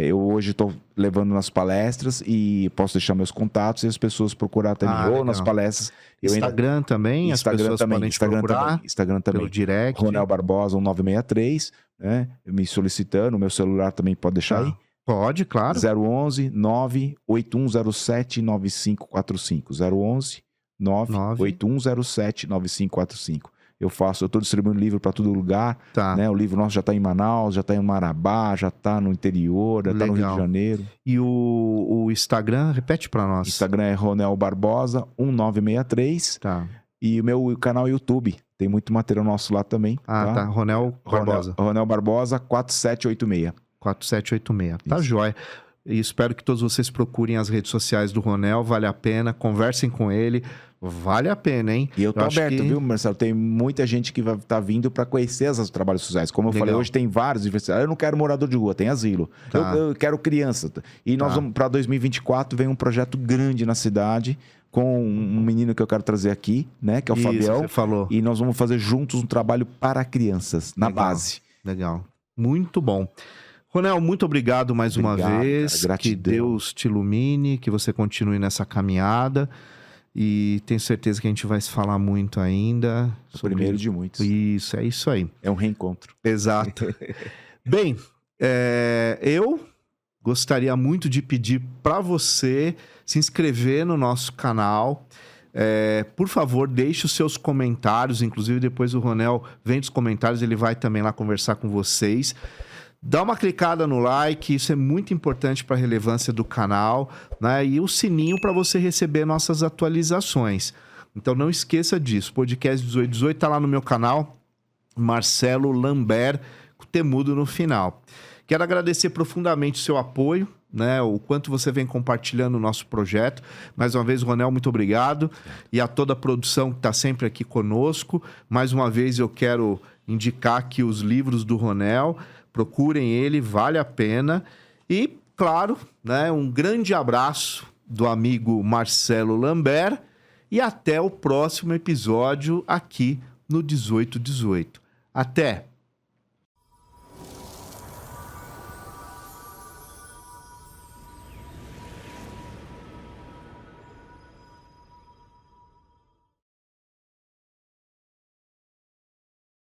eu hoje estou levando nas palestras e posso deixar meus contatos e as pessoas procurar também. Ou legal. Nas palestras. Instagram também? As pessoas podem te procurar? Instagram também. Pelo direct? Ronel Barbosa, 1963, né? Me solicitando, o meu celular também pode deixar aí. Pode, claro. 011 98107 9545. 011 98107 9545. Eu estou distribuindo livro para todo lugar, né? O livro nosso já está em Manaus, já está em Marabá, já está no interior, já está no Rio de Janeiro. E o Instagram, repete para nós. Instagram é Ronel Barbosa 1963. Tá. E o meu canal YouTube, tem muito material nosso lá também. Tá. Ronel Barbosa. Ronel Barbosa 4786. 4786. Tá jóia. E espero que todos vocês procurem as redes sociais do Ronel, vale a pena, conversem com ele, vale a pena, hein? E eu tô aberto, viu, Marcelo? Tem muita gente que vai estar vindo para conhecer os trabalhos sociais. Como eu falei, hoje tem vários universitários. Eu não quero morador de rua, tem asilo. Eu quero criança. E nós vamos, para 2024, vem um projeto grande na cidade, com um menino que eu quero trazer aqui, né? Que é o Fabião. Você falou. E nós vamos fazer juntos um trabalho para crianças, na base. Legal. Muito bom. Ronel, muito obrigado mais uma Obrigado, vez. cara, gratidão. Que Deus te ilumine, que você continue nessa caminhada. E tenho certeza que a gente vai se falar muito ainda. O primeiro de muitos. Isso, é isso aí. É um reencontro. Exato. Bem, eu gostaria muito de pedir para você se inscrever no nosso canal. Por favor, deixe os seus comentários. Inclusive, depois o Ronel vem dos comentários, ele vai também lá conversar com vocês. Dá uma clicada no like, isso é muito importante para a relevância do canal, né? E o sininho para você receber nossas atualizações. Então não esqueça disso. Podcast 1818 está lá no meu canal, Marcelo Lambert, com temudo no final. Quero agradecer profundamente o seu apoio, né? O quanto você vem compartilhando o nosso projeto. Mais uma vez, Ronel, muito obrigado. E a toda a produção que está sempre aqui conosco. Mais uma vez, eu quero indicar aqui os livros do Ronel. Procurem ele, vale a pena. E, claro, né, um grande abraço do amigo Marcelo Lambert e até o próximo episódio aqui no 1818. Até!